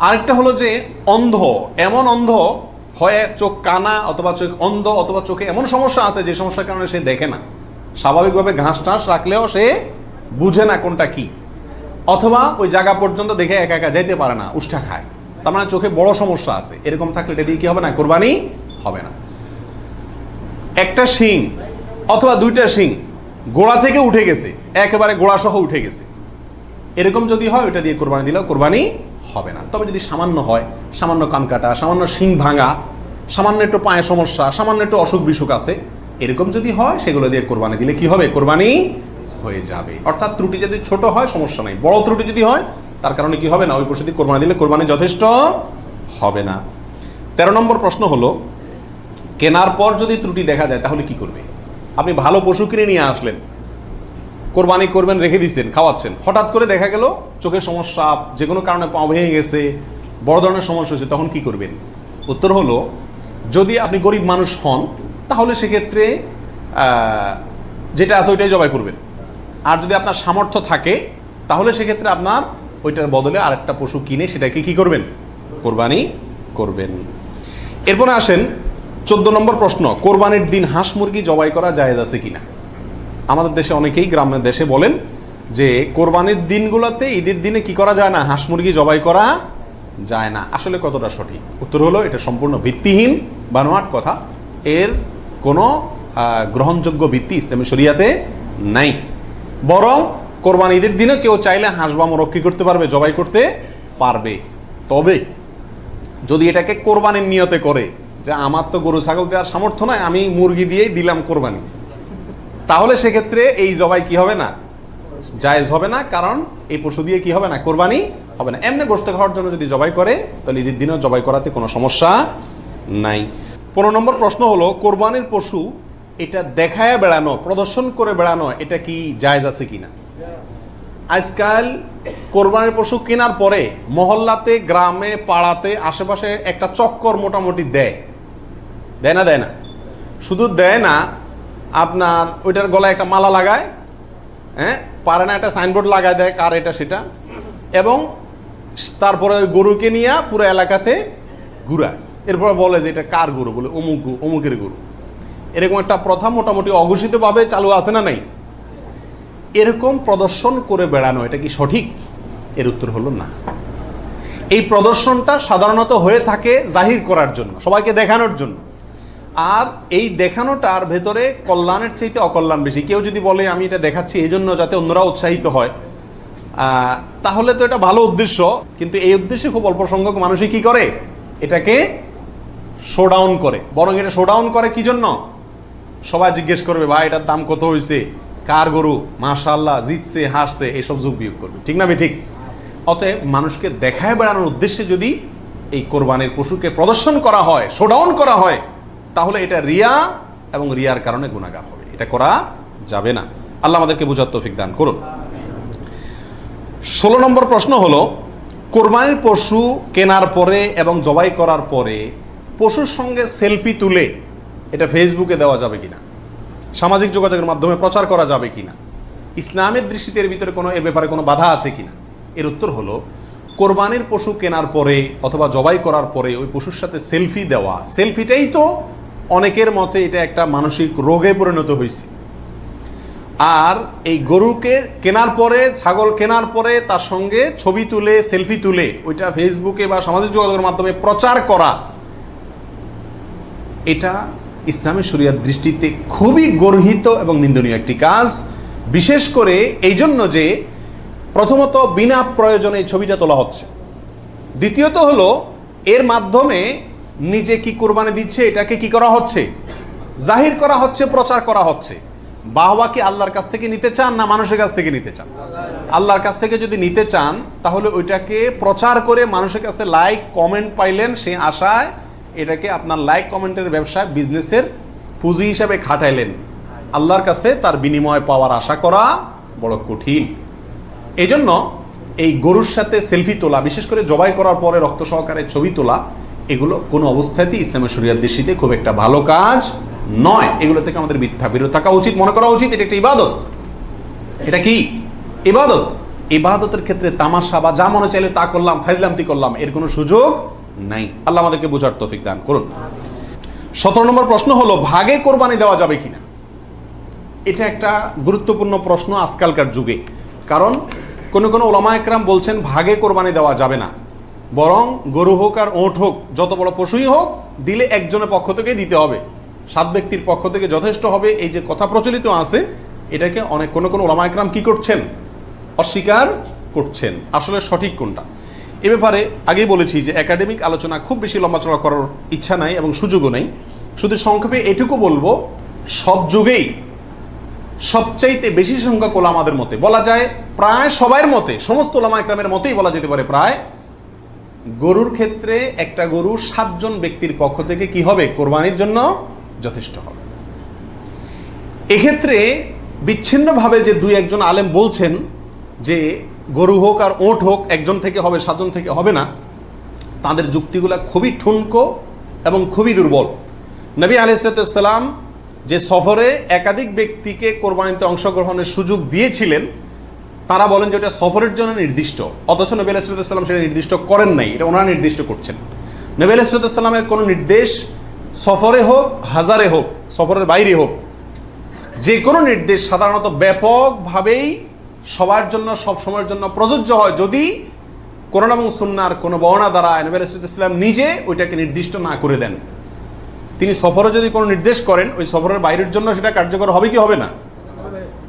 আরেকটা হলো যে অন্ধ, এমন অন্ধ হয়, চোখ কানা অথবা চোখ অন্ধ, অথবা চোখে এমন সমস্যা আছে যে সমস্যার কারণে সে দেখে না, স্বাভাবিকভাবে ঘাস টাস রাখলেও সে বুঝে না কোনটা কি, অথবা ওই জায়গা পর্যন্ত দেখে একা একা যেতে পারে না, উষ্ঠা খায়, তার মানে চোখে বড় সমস্যা আছে, এরকম থাকলে এটা দিয়ে কি হবে না? কোরবানি হবে না। একটা শিং অথবা 2টা শিং গোড়া থেকে উঠে গেছে, একেবারে গোড়া সহ উঠে গেছে, এরকম যদি হয় ওইটা দিয়ে কোরবানি দিলেও কোরবানি হবে না। তবে যদি সামান্য হয়, সামান্য কান কাটা, সামান্য শিং ভাঙা, সামান্য একটু পায়ে সমস্যা, সামান্য একটু অসুখ বিসুখ আছে, এরকম যদি হয় সেগুলো দিয়ে কোরবানি দিলে কি হবে? কোরবানি হয়ে যাবে। অর্থাৎ ত্রুটি যদি ছোট হয় সমস্যা নাই, বড় ত্রুটি যদি হয় তার কারণে কি হবে না, ওই পশু দিয়ে কোরবানি দিলে কোরবানি যথেষ্ট হবে না। 13 নম্বর প্রশ্ন হলো, কেনার পর যদি ত্রুটি দেখা যায় তাহলে কি করবে? আপনি ভালো পশু কিনে নিয়ে আসলেন, কোরবানি করবেন, রেখে দিচ্ছেন, খাওয়াচ্ছেন, হঠাৎ করে দেখা গেল চোখের সমস্যা, যে কোনো কারণে পা ভেঙে গেছে, বড় ধরনের সমস্যা হয়েছে, তখন কি করবেন? উত্তর হলো, যদি আপনি গরিব মানুষ হন তাহলে সেক্ষেত্রে যেটা আছে ওইটাই জবাই করবেন। আর যদি আপনার সামর্থ্য থাকে তাহলে সেক্ষেত্রে আপনার ওইটার বদলে আরেকটা পশু কিনে সেটাকে কি করবেন? কোরবানি করবেন। এরপরে আসেন 14 নম্বর প্রশ্ন, কোরবানির দিন হাঁস মুরগি জবাই করা জায়েজ আছে কিনা? আমাদের দেশে অনেকেই গ্রামের দেশে বলেন যে কোরবানির দিনগুলোতে, ঈদের দিনে কি করা যায় না? হাঁস মুরগি জবাই করা যায় না। আসলে কতটা সঠিক? উত্তর হলো, এটা সম্পূর্ণ ভিত্তিহীন বানোয়াট কথা। এর কোনো গ্রহণযোগ্য ভিত্তি ইসলামী শরিয়াতে নাই। বরং কোরবানি ঈদের দিনে কেউ চাইলে হাঁস বা মোরগ কি করতে পারবে? জবাই করতে পারবে। তবে যদি এটাকে কোরবানির নিয়তে করে যে আমার তো গরু ছাগল দেওয়ার সামর্থ্য নয়, আমি মুরগি দিয়েই দিলাম কোরবানি, তাহলে সেক্ষেত্রে এই জবাই কি হবে না? জায়েজ হবে না। কারণ এই পশু দিয়ে কি হবে না? কোরবানি হবে না। এমনি গোশত খাওয়ার জন্য যদি জবাই করে তাহলে ঈদের দিনেও জবাই করাতে কোনো সমস্যা নাই। 15 নম্বর প্রশ্ন হলো, কোরবানির পশু এটা দেখায় বেড়ানো, প্রদর্শন করে বেড়ানো, এটা কি জায়েজ আছে কিনা? আজকাল কোরবানির পশু কেনার পরে মহল্লাতে, গ্রামে, পাড়াতে, আশেপাশে একটা চক্কর মোটামুটি দেয় না? শুধু দেয় না, আপনার ওইটার গলায় একটা মালা লাগায়, হ্যাঁ, পারে না একটা সাইনবোর্ড লাগায় দেয় কার এটা সেটা, এবং তারপরে ওই গরুকে নিয়ে পুরো এলাকাতে ঘুরায়। এরপরে বলে যে এটা কার গরু, বলে অমুকের গরু। এরকম একটা প্রথা মোটামুটি অঘোষিতভাবে চালু আছে না নাই? এরকম প্রদর্শন করে বেড়ানো এটা কি সঠিক? এর উত্তর হলো না। এই প্রদর্শনটা সাধারণত হয়ে থাকে জাহির করার জন্য, সবাইকে দেখানোর জন্য। আর এই দেখানোটার ভেতরে কল্যাণের চাইতে অকল্যাণ বেশি। কেউ যদি বলে আমি এটা দেখাচ্ছি এই জন্য যাতে অন্যরা উৎসাহিত হয়, তাহলে তো এটা ভালো উদ্দেশ্য, কিন্তু এই উদ্দেশ্যে খুব অল্প সংখ্যক মানুষই কি করে? এটাকে শোডাউন করে। বরং এটা শোডাউন করে কি জন্য? সবাই জিজ্ঞেস করবে, ভাই এটার দাম কত হয়েছে, কার গরু, মাশাআল্লাহ, জিতছে, হাসছে, এইসব যোগ বিয়োগ করবে। ঠিক না ঠিক? অতএব মানুষকে দেখায় বেড়ানোর উদ্দেশ্যে যদি এই কোরবানির পশুকে প্রদর্শন করা হয়, শোডাউন করা হয়, তাহলে এটা রিয়া, এবং রিয়ার কারণে গুনাহগার হবে। এটা করা যাবে না। আল্লাহ আমাদেরকে বুঝার তৌফিক দান করুন। 16 নম্বর প্রশ্ন হলো, কোরবানির পশু কেনার পরে এবং জবাই করার পরে পশুর সঙ্গে সেলফি তুলে এটা ফেসবুকে দেওয়া যাবে কিনা, সামাজিক যোগাযোগের মাধ্যমে প্রচার করা যাবে কিনা, ইসলামের দৃষ্টিতে এর ভিতরে কোনো, এ ব্যাপারে কোনো বাধা আছে কিনা? এর উত্তর হলো, কোরবানির পশু কেনার পরে অথবা জবাই করার পরে ওই পশুর সাথে সেলফি দেওয়া, সেলফিটাই তো অনেকের মতে এটা একটা মানসিক রোগে পরিণত হয়েছে। আর এই গরুকে কেনার পরে, ছাগল কেনার পরে তার সঙ্গে ছবি তুলে, সেলফি তুলে ওইটা ফেসবুকে বা সামাজিক যোগাযোগের মাধ্যমে প্রচার করা, এটা ইসলামী শরিয়ার দৃষ্টিতে খুবই গর্হিত এবং নিন্দনীয় একটি কাজ। বিশেষ করে এই জন্য যে প্রথমত বিনা প্রয়োজনে এই ছবিটা তোলা হচ্ছে, দ্বিতীয়ত হলো এর মাধ্যমে নিজে কি কোরবানি দিচ্ছে এটাকে কি করা হচ্ছে? জাহির করা হচ্ছে, প্রচার করা হচ্ছে। বাহবা কি আল্লাহর কাছ থেকে নিতে চান না মানুষের কাছ থেকে নিতে চান? আল্লাহর কাছ থেকে যদি নিতে চান তাহলে ওইটাকে প্রচার করে মানুষের কাছে লাইক কমেন্ট পাইলেন, সেই আশায় এটাকে আপনার লাইক কমেন্টের ব্যবসায়, বিজনেসের পুঁজি হিসাবে খাটাইলেন। আল্লাহর কাছে তার বিনিময় পাওয়ার আশা করা বড় কঠিন। এই জন্য এই গরুর সাথে সেলফি তোলা, বিশেষ করে জবাই করার পরে রক্ত সহকারে ছবি তোলা, এগুলো কোনো অবস্থাতেই ইসলামের শরিয়ার দৃষ্টিতে খুব একটা ভালো কাজ নয়। এগুলো থেকে আমাদের বিরত থাকা উচিত, মনে করা উচিত এটা একটা ইবাদত। এটা কি ইবাদত? ইবাদতের ক্ষেত্রে তামাশা বা যা মনে চাইলে তা করলাম, ফাইজলামতি করলাম, এর কোনো সুযোগ নাই। আল্লাহ আমাদেরকে বোঝার তৌফিক দান করুন। 17 নম্বর প্রশ্ন হলো, ভাগে কোরবানি দেওয়া যাবে কিনা? এটা একটা গুরুত্বপূর্ণ প্রশ্ন আজকালকার যুগে। কারণ কোনো ওলামা একরাম বলছেন ভাগে কোরবানি দেওয়া যাবে না, বরং গরু হোক আর ওঁট হোক, যত বড় পশুই হোক, দিলে একজনের পক্ষ থেকে দিতে হবে, 7 ব্যক্তির পক্ষ থেকে যথেষ্ট হবে। এই যে কথা প্রচলিত আছে, এটাকে অনেক কোনো ওলামা একরাম কি করছেন? অস্বীকার করছেন, আসলে সঠিক কোনটা? এ ব্যাপারে আগেই বলেছি যে একাডেমিক আলোচনা খুব বেশি লম্বাচড়া করার ইচ্ছা নাই এবং সুযোগও নেই। শুধু সংক্ষেপে এটুকু বলবো, সব যুগেই সবচাইতে বেশি সংখ্যক ওলামাদের মতে, বলা যায় প্রায় সবার মতে, সমস্ত ওলামা ইকরামের মতেই বলা যেতে পারে প্রায়, গরুর ক্ষেত্রে একটা গরু 7 জন ব্যক্তির পক্ষ থেকে কি হবে? কোরবানির জন্য যথেষ্ট হবে। এক্ষেত্রে বিচ্ছিন্নভাবে যে 2-1 জন আলেম বলছেন যে গরু হোক আর ওট হোক একজন থেকে হবে, 7 জন থেকে হবে না, তাদের যুক্তিগুলা খুবই ঠুনকো এবং খুবই দুর্বল। নবী আলাইহিস সালাম যে সফরে একাধিক ব্যক্তিকে কোরবানিতে অংশগ্রহণের সুযোগ দিয়েছিলেন, তারা বলেন যে ওটা সফরের জন্য নির্দিষ্ট, অথচ নবী আলাইহিস সালাম সেটা নির্দিষ্ট করেন নাই, এটা ওনারা নির্দিষ্ট করছেন। নবী আলাইহিস সালামের কোনো নির্দেশ সফরে হোক, হাজারে হোক, সফরের বাইরে হোক, যে কোনো নির্দেশ সাধারণত ব্যাপকভাবেই সবার জন্য সব সময়ের জন্য প্রযোজ্য হয় যদি কোরআন এবং সুন্নাহর কোনো বর্ণনা দ্বারা নবী আলাইহিস সালাম নিজে ওইটাকে নির্দিষ্ট না করে দেন। তিনি সফরে যদি কোনো নির্দেশ করেন, ওই সফরের বাইরের জন্য সেটা কার্যকর হবে কি হবে না?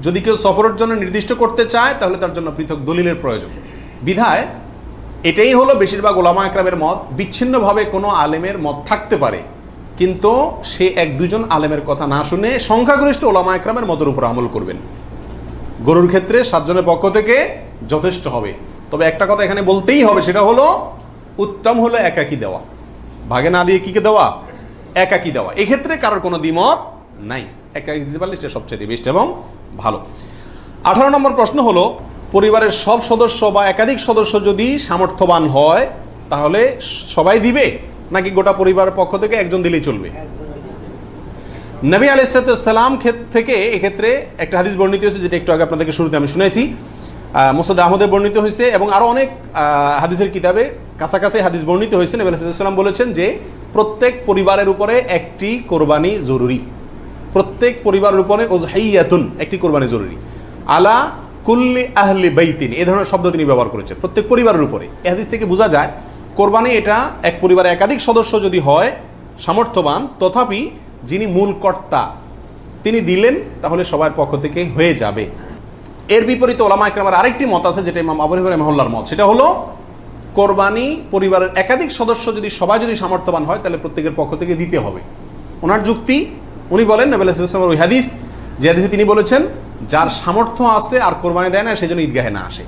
যদি কেউ সফরের জন্য নির্দিষ্ট করতে চায় তাহলে তার জন্য পৃথক দলিলের প্রয়োজন। বিধায় এটাই হলো বেশিরভাগ ওলামা একরামের মত। বিচ্ছিন্নভাবে কোনো আলেমের মত থাকতে পারে, কিন্তু সে 1-2 জন আলেমের কথা না শুনে সংখ্যাগরিষ্ঠ ওলামা একরামের মতের উপর আমল করবেন। গরুর ক্ষেত্রে 7 জনের পক্ষ থেকে যথেষ্ট হবে। তবে একটা কথা এখানে বলতেই হবে, সেটা হলো উত্তম হলো একাকি দেওয়া, ভাগে না দিয়ে কিকে দেওয়া? একাকি দেওয়া। এক্ষেত্রে কারোর কোনো দ্বিমত নাই, একাকি দিতে পারলে সেটা সবচেয়ে বেস্ট এবং ভালো। 18 নম্বর প্রশ্ন হলো, পরিবারের সব সদস্য বা একাধিক সদস্য যদি সামর্থ্যবান হয় তাহলে সবাই দিবে, নাকি গোটা পরিবারের পক্ষ থেকে একজন দিলেই চলবে? নবী আলাইহিস সালাম থেকে এক্ষেত্রে একটা হাদিস বর্ণিত হয়েছে, যেটা একটু আগে আপনাদেরকে শুরুতে আমি শুনেছি, মুসনাদ আহমদে বর্ণিত হয়েছে এবং আরও অনেক হাদিসের কিতাবে কাছাকাছি হাদিস বর্ণিত হয়েছে। নবী আলাইহিস সালাম বলেছেন যে প্রত্যেক পরিবারের উপরে একটি কোরবানি জরুরি, প্রত্যেক পরিবারের উপরে উযহিয়াতুন, একটি কোরবানি জরুরি, আলা কুল্লি আহলি বাইতিন, এই ধরনের শব্দ তিনি ব্যবহার করেছেন, প্রত্যেক পরিবারের উপরে। এই হাদিস থেকে বোঝা যায় কোরবানি এটা এক পরিবারে একাধিক সদস্য যদি হয় সামর্থ্যবান, তথাপি যিনি মূল কর্তা তিনি দিলেন তাহলে সবার পক্ষ থেকে হয়ে যাবে। এর বিপরীতে ওলামা ইকরামের আরেকটি মত আছে, যেটা ইমাম আবু হানিফা রাহিমাহুল্লাহর মত, সেটা হলো কোরবানি পরিবারের একাধিক সদস্য যদি সবাই যদি সামর্থ্যবান হয় তাহলে প্রত্যেকের পক্ষ থেকে দিতে হবে। ওনার যুক্তি, উনি বলেন নবী আলাইহিস সালামের ওই হাদিস, যে হাদিসে তিনি বলেছেন যার সামর্থ্য আছে আর কোরবানি দেয় না সেজন্য ঈদগাহে না আসে।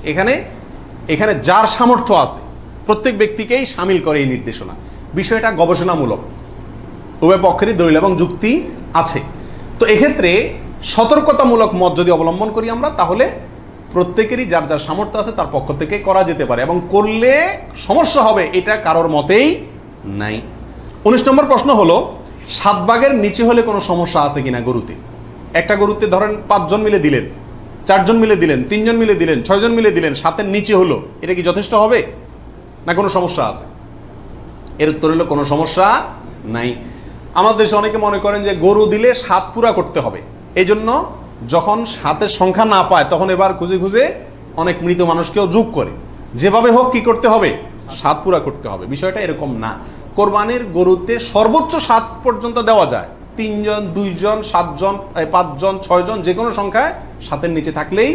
এখানে যার সামর্থ্য আছে প্রত্যেক ব্যক্তিকেই শামিল করে এই নির্দেশনা। বিষয়টা গবেষণামূলক, উভয় পক্ষেরই দলিল এবং যুক্তি আছে। তো এক্ষেত্রে সতর্কতামূলক মত যদি অবলম্বন করি আমরা, তাহলে প্রত্যেকেরই যার যার সামর্থ্য আছে তার পক্ষ থেকে করা যেতে পারে, এবং করলে সমস্যা হবে এটা কারোর মতেই নাই। 19 নম্বর প্রশ্ন হলো, 7 ভাগের নিচে হলে কোনো সমস্যা আছে কিনা গরুতে? একটা গরুতে ধরেন 5 জন মিলে দিলেন, 4 জন মিলে দিলেন, 3 জন মিলে দিলেন, 6 জন মিলে দিলেন, 7-এর নিচে হলো, এটা কি যথেষ্ট হবে না কোনো সমস্যা আছে? এর উত্তর হলো কোনো সমস্যা নাই। আমাদের দেশে অনেকে মনে করেন যে গরু দিলে 7 পুরা করতে হবে, এই জন্য যখন 7-এর সংখ্যা না পায় তখন এবার খুঁজে খুঁজে অনেক মৃত মানুষকেও যোগ করে, যেভাবে হোক কি করতে হবে? 7 পুরা করতে হবে। বিষয়টা এরকম না। কোরবানির গরুতে সর্বোচ্চ 7 পর্যন্ত দেওয়া যায়, 3 জন, 2 জন, 7 জন, 5 জন, 6 জন, যে কোনো সংখ্যায় 7-এর নিচে থাকলেই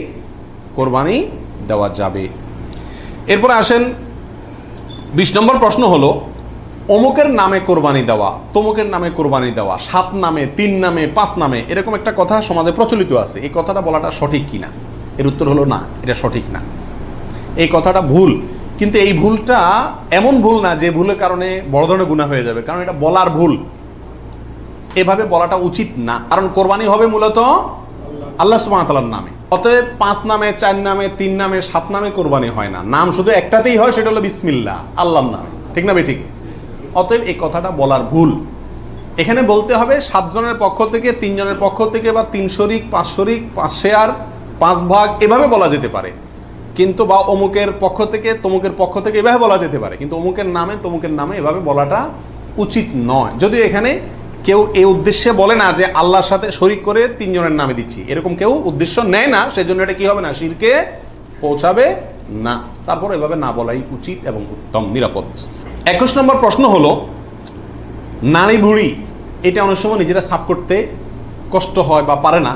কোরবানি দেওয়া যাবে। এরপরে আসেন 20 নম্বর প্রশ্ন হলো, অমুকের নামে কোরবানি দেওয়া, তমুকের নামে কোরবানি দেওয়া, 7 নামে, 3 নামে, 5 নামে, এরকম একটা কথা সমাজে প্রচলিত আছে। এই কথাটা বলাটা সঠিক কিনা? এর উত্তর হলো না, এটা সঠিক না, এই কথাটা ভুল। কিন্তু এই ভুলটা এমন ভুল না যে ভুলের কারণে বড় ধরনের গুনাহ হয়ে যাবে, কারণ এটা বলার ভুল, এভাবে বলাটা উচিত না। কারণ কোরবানি হবে মূলত আল্লাহ সুবহানাহু ওয়া তাআলার নামে, অতএব 5 নামে, 4 নামে, 3 নামে, 7 নামে কোরবানি হয় না। নাম শুধু একটাতেই হয়, সেটা হলো বিসমিল্লাহ, আল্লাহর নামে, ঠিক না ঠিক? অতএব এই কথাটা বলার ভুল। এখানে বলতে হবে 7 জনের পক্ষ থেকে, 3 জনের পক্ষ থেকে, বা 3 শরিক, 5 শরিক, 5 শেয়ার, 5 ভাগ, এভাবে বলা যেতে পারে। কিন্তু বা অমুকের পক্ষ থেকে, তমুকের পক্ষ থেকে, এভাবে বলা যেতে পারে, কিন্তু অমুকের নামে, তমুকের নামে এভাবে বলাটা উচিত নয়। যদিও এখানে কেউ এই উদ্দেশ্যে বলে না যে আল্লাহর সাথে শরিক করে 3 জনের নামে দিচ্ছি, এরকম কেউ উদ্দেশ্য নেয় না, সেজন্য এটা কি হবে না, শিরকে পৌঁছাবে না। তারপর এভাবে না বলাই উচিত এবং উত্তম, নিরাপদ। 21 নম্বর প্রশ্ন হলো, নারী বুড়ি এটা অনেক সময় নিজেরা সাফ করতে কষ্ট হয় বা পারে না,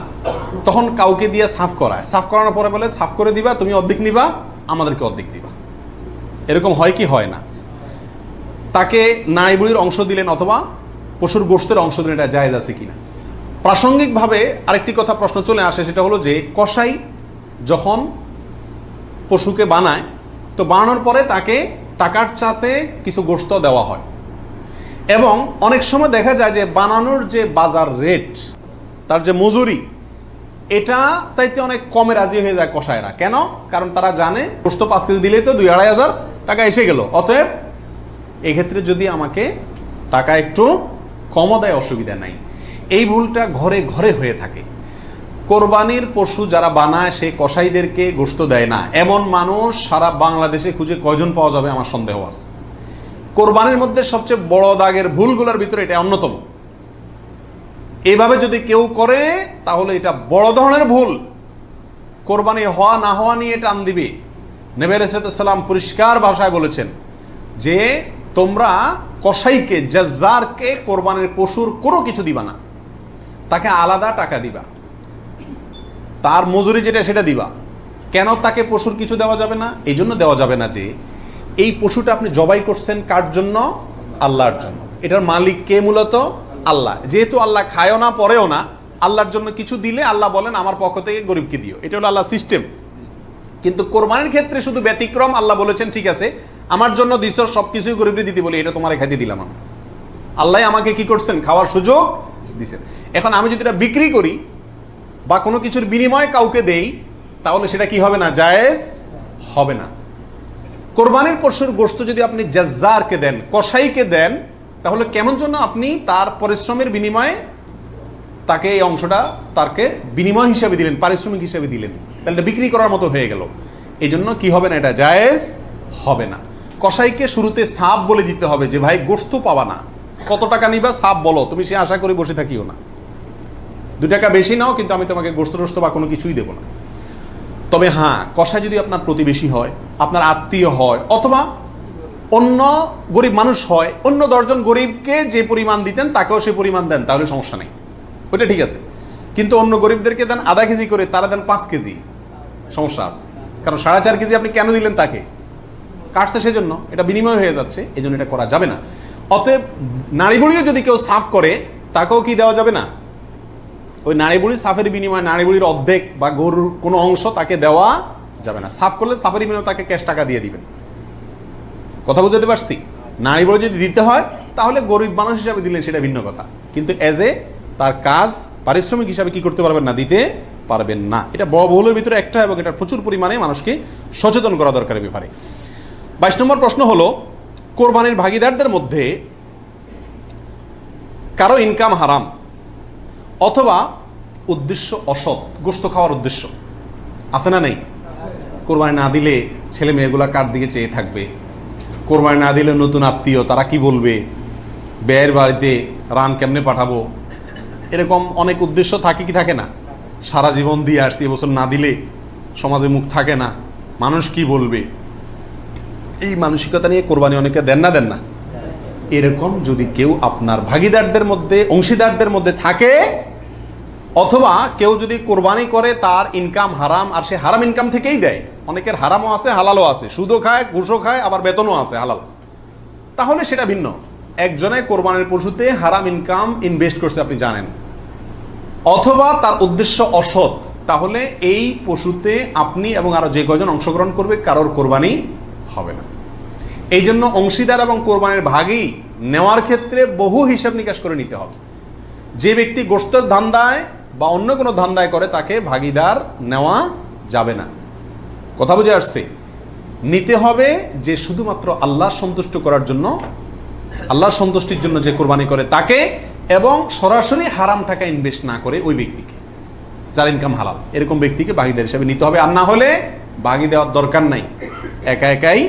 তখন কাউকে দিয়ে সাফ করায়, সাফ করানোর পরে বলে সাফ করে দিবা, তুমি অর্ধেক নিবা, আমাদেরকে অর্ধেক দিবা। এরকম হয় কি হয় না? তাকে নারী বুড়ির অংশ দিলেন অথবা পশুর গোশতের অংশ দিলেন, এটা জায়েজ আছে কিনা? প্রাসঙ্গিকভাবে আরেকটি কথা প্রশ্ন চলে আসে, সেটা হলো যে কসাই যখন পশুকে বানায়, তো বানানোর পরে তাকে টাকার চাতে কিছু গোশত দেওয়া হয়, এবং অনেক সময় দেখা যায় যে বানানোর যে বাজার রেট, তার যে মজুরি, এটা তাইতে অনেক কমে রাজি হয়ে যায় কসাইরা। কেন? কারণ তারা জানে গোশত 5 কেজি দিলেই তো 2-2.5 টাকা এসে গেল, অতএব এক্ষেত্রে যদি আমাকে টাকা একটু কমও দেয় অসুবিধা নাই। এই ভুলটা ঘরে ঘরে হয়ে থাকে। কোরবানির পশু যারা বানায় সে কসাইদেরকে গোশত দেয় না, এমন মানুষ সারা বাংলাদেশে খুঁজে কয়জন পাওয়া যাবে আমার সন্দেহ আছে। কোরবানির মধ্যে সবচেয়ে বড় দাগের ভুলগুলোর ভিতরে এটা অন্যতম। এইভাবে যদি কেউ করে তাহলে এটা বড় ধরনের ভুল। কোরবানি হওয়া না হওয়া নিয়ে টান দিবে। নবী আলাইহিস সালাম পরিষ্কার ভাষায় বলেছেন যে তোমরা কসাইকে, জাজ্জারকে কোরবানির পশুর কোনো কিছু দিবা না, তাকে আলাদা টাকা দিবা, তার মজুরি যেটা সেটা দিবা। কেন তাকে পশুর কিছু দেওয়া যাবে না? এই জন্য দেওয়া যাবে না যে এই পশুটা আপনি জবাই করছেন কার জন্য? আল্লাহর জন্য। এটার মালিক কে? মূলত আল্লাহ। যেহেতু আল্লাহ খায়ও না পরেও না, আল্লাহর জন্য কিছু দিলে আল্লাহ বলেন আমার পক্ষ থেকে গরিবকে দিও, এটা হলো আল্লাহ সিস্টেম। কিন্তু কোরবানির ক্ষেত্রে শুধু ব্যতিক্রম, আল্লাহ বলেছেন ঠিক আছে আমার জন্য দিছ, সবকিছুই গরিবকে দিতে বলি, এটা তোমার খাইতে দিলাম আমি। আল্লাহ আমাকে কি করছেন? খাওয়ার সুযোগ দিছেন। এখন আমি যদি এটা বিক্রি করি বা কোনো কিছুর বিনিময়ে কাউকে দেই, তাহলে সেটা কি হবে না? জায়েজ হবে না। কোরবানির পশুর গোশত যদি আপনি জাজ্জারকে দেন, কসাইকে দেন, তাহলে কেমন জন্য আপনি তার পরিশ্রমের বিনিময়ে তাকে এই অংশটা তাকে বিনিময় হিসাবে দিলেন, পারিশ্রমিক হিসাবে দিলেন, তাহলে এটা বিক্রি করার মতো হয়ে গেল। এই জন্য কি হবে না? এটা জায়েজ হবে না। কসাইকে শুরুতে সাপ বলে দিতে হবে যে ভাই গোশত পাবা না, কত টাকা নিবা সাপ বলো, তুমি সে আশা করে বসে থাকিও না, 2 টাকা বেশি নাও, কিন্তু আমি তোমাকে গোশত টোস্ত বা কোনো কিছুই দেবো না। তবে হ্যাঁ, কসাই যদি আপনার প্রতিবেশী হয়, আপনার আত্মীয় হয়, অথবা অন্য গরিব মানুষ হয়, অন্য 10 জন গরিবকে যে পরিমাণ দিতেন তাকেও সে পরিমাণ দেন, তাহলে সমস্যা নেই, ওইটা ঠিক আছে। কিন্তু অন্য গরিবদেরকে দেন আধা কেজি করে, তারা দেন 5 কেজি, সমস্যা আছে। কারণ 4.5 কেজি আপনি কেন দিলেন? তাকে কাটছে সেজন্য, এটা বিনিময় হয়ে যাচ্ছে, এই জন্য এটা করা যাবে না। অতএব নারী বুড়িও যদি কেউ সাফ করে, তাকেও কি দেওয়া যাবে না? ওই নারী বুড়ির সাফের বিনিময়ে নারী বুড়ির অর্ধেক বা গরুর কোনো অংশ তাকে দেওয়া যাবে না। সাফ করলে সাফের বিনিময়ে তাকে ক্যাশ টাকা দিয়ে দিবেন। কথা বুঝতে পারছি? নারী বুড়ি যদি দিতে হয় তাহলে গরিব মানুষ হিসাবে দিলেন, সেটা ভিন্ন কথা, কিন্তু এজ এ তার কাজ পারিশ্রমিক হিসাবে কি করতে পারবেন না? দিতে পারবেন না। এটা বড় বহুলের ভিতরে একটা, এবং এটা প্রচুর পরিমাণে মানুষকে সচেতন করা দরকার ব্যাপারে। 22 নম্বর প্রশ্ন হলো, কোরবানির ভাগিদারদের মধ্যে কারো ইনকাম হারাম অথবা উদ্দেশ্য অসৎ, গোশত খাওয়ার উদ্দেশ্য আছে না নেই? কোরবানি না দিলে ছেলে মেয়েগুলা কার দিকে চেয়ে থাকবে, কোরবানি না দিলে নতুন আত্মীয় তারা কি বলবে, ব্যয়ের বাড়িতে রান কেমনে পাঠাবো, এরকম অনেক উদ্দেশ্য থাকে কি থাকে না? সারা জীবন দিয়ে আসছি, এবছর না দিলে সমাজে মুখ থাকে না, মানুষ কি বলবে, এই মানসিকতা নিয়ে কোরবানি অনেকে দেন না? এরকম যদি কেউ আপনার ভাগিদারদের মধ্যে, অংশীদারদের মধ্যে থাকে, অথবা কেউ যদি কোরবানি করে তার ইনকাম হারাম, আর সে হারাম ইনকাম থেকেই দেয়, অনেকের হারামও আছে হালালও আছে, সুদও খায় ঘুষও খায়, আবার বেতনও আছে হালাল, তাহলে সেটা ভিন্ন। একজনে কোরবানির পশুতে হারাম ইনকাম ইনভেস্ট করছে আপনি জানেন, অথবা তার উদ্দেশ্য অসৎ, তাহলে এই পশুতে আপনি এবং আরো যে কয়জন অংশগ্রহণ করবে কারোর কোরবানি হবে না। এই জন্য অংশীদার এবং কোরবানির ভাগই নেওয়ার ক্ষেত্রে বহু হিসাব নিকাশ করে নিতে হবে। যে ব্যক্তি গোশতের ধান্দায় বা অন্য কোনো ধান্দায় করে তাকে ভাগিদার নেওয়া যাবে না। কথা বুঝে আসছে? নিতে হবে যে শুধুমাত্র আল্লাহ সন্তুষ্ট করার জন্য, আল্লাহর সন্তুষ্টির জন্য যে কোরবানি করে তাকে, এবং সরাসরি হারাম টাকা ইনভেস্ট না করে ওই ব্যক্তিকে, যার ইনকাম হালাল, এরকম ব্যক্তিকে ভাগিদার হিসাবে নিতে হবে। আর না হলে ভাগি দেওয়ার দরকার নাই, একা একাই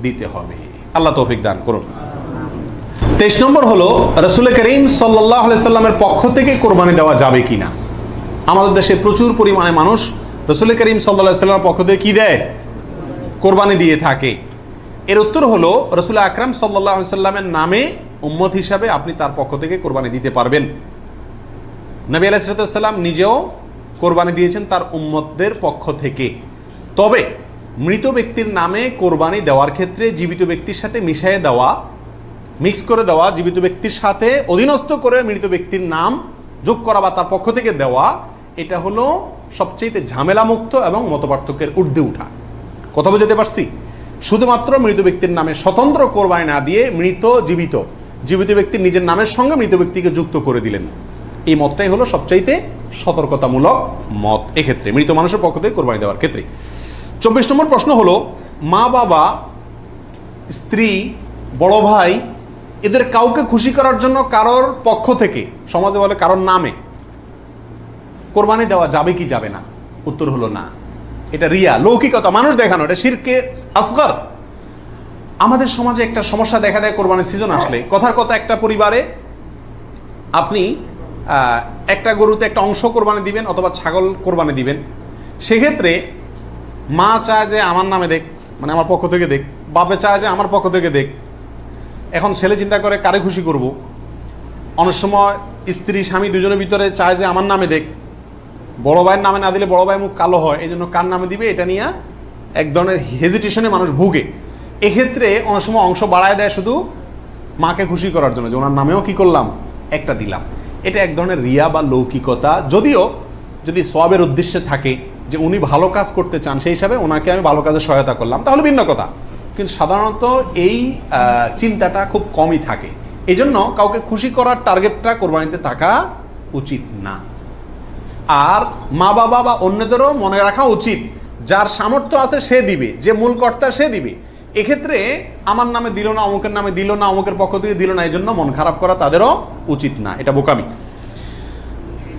দিতে হবে। আল্লাহ তৌফিক দান করুন। 23 নম্বর হলো, রাসূল করিম সাল্লাল্লাহু আলাইহি সাল্লামের পক্ষ থেকে কোরবানি দেওয়া যাবে কিনা। আমাদের দেশে প্রচুর পরিমাণে মানুষ রাসূল করিম সাল্লাল্লাহু আলাইহি সাল্লামের পক্ষ থেকে কি দেয়? কোরবানি দিয়ে থাকে। এর উত্তর হলো, রাসূল আকরাম সাল্লাল্লাহু আলাইহি সাল্লামের নামে উম্মত হিসাবে আপনি তার পক্ষ থেকে কোরবানি দিতে পারবেন। নবী আলাইহিস সালাম নিজেও কোরবানি দিয়েছেন তার উম্মতদের পক্ষ থেকে। তবে মৃত ব্যক্তির নামে কোরবানি দেওয়ার ক্ষেত্রে জীবিত ব্যক্তির সাথে মিশিয়ে দেওয়া, মিক্স করে দেওয়া, জীবিত ব্যক্তির সাথে অধীনস্থ করে মৃত ব্যক্তির নাম যোগ করা বা তার পক্ষ থেকে দেওয়া, এটা হলো সবচেয়ে ঝামেলামুক্ত এবং মতপার্থক্যের ঊর্ধ্বে উঠা। কথা বুঝতে পারছি? শুধুমাত্র মৃত ব্যক্তির নামে স্বতন্ত্র কোরবানি না দিয়ে জীবিত ব্যক্তির নিজের নামের সঙ্গে মৃত ব্যক্তিকে যুক্ত করে দিলেন, এই মতটাই হলো সবচাইতে সতর্কতামূলক মত এক্ষেত্রে মৃত মানুষের পক্ষ থেকে কোরবানি দেওয়ার ক্ষেত্রে। 24 নম্বর প্রশ্ন হলো, মা বাবা, স্ত্রী, বড় ভাই এদের কাউকে খুশি করার জন্য কারোর পক্ষ থেকে, সমাজে বলে কারোর নামে কোরবানি দেওয়া যাবে কি যাবে না? উত্তর হলো না। এটা রিয়া, লৌকিকতা, মানুষ দেখানো, এটা শিরকে আসগর। আমাদের সমাজে একটা সমস্যা দেখা দেয় কোরবানির সিজন আসলে। কথার কথা, একটা পরিবারে আপনি একটা গরুতে একটা অংশ কোরবানি দিবেন অথবা ছাগল কোরবানি দিবেন, সেক্ষেত্রে মা চায় যে আমার নামে দেখ, মানে আমার পক্ষ থেকে দেখ, বাপে চায় যে আমার পক্ষ থেকে দেখ। এখন ছেলে চিন্তা করে কারে খুশি করব। অনেক সময় স্ত্রী স্বামী দুজনের ভিতরে চায় যে আমার নামে দেখ, বড় ভাইয়ের নামে না দিলে বড় ভাই মুখ কালো হয়, এই জন্য কার নামে দিবে এটা নিয়ে এক ধরনের হেজিটেশনে মানুষ ভুগে। এক্ষেত্রে অনেক সময় অংশ বাড়ায় দেয় শুধু মাকে খুশি করার জন্য, যে ওনার নামেও কি করলাম, একটা দিলাম। এটা এক ধরনের রিয়া বা লৌকিকতা। যদিও যদি সওয়াবের উদ্দেশ্যে থাকে যে উনি ভালো কাজ করতে চান, সেই হিসাবে ওনাকে আমি ভালো কাজে সহায়তা করলাম, তাহলে ভিন্ন কথা। কিন্তু সাধারণত এই চিন্তাটা খুব কমই থাকে। এই জন্য কাউকে খুশি করার টার্গেটটা কোরবানিতে থাকা উচিত না। আর মা বাবা বা অন্যদেরও মনে রাখা উচিত, যার সামর্থ্য আছে সে দিবে, যে মূল কর্তা সে দিবে। এক্ষেত্রে আমার নামে দিল না, অমুকের নামে দিল না, অমুকের পক্ষ থেকে দিল না, এই জন্য মন খারাপ করা তাদেরও উচিত না, এটা বোকামি।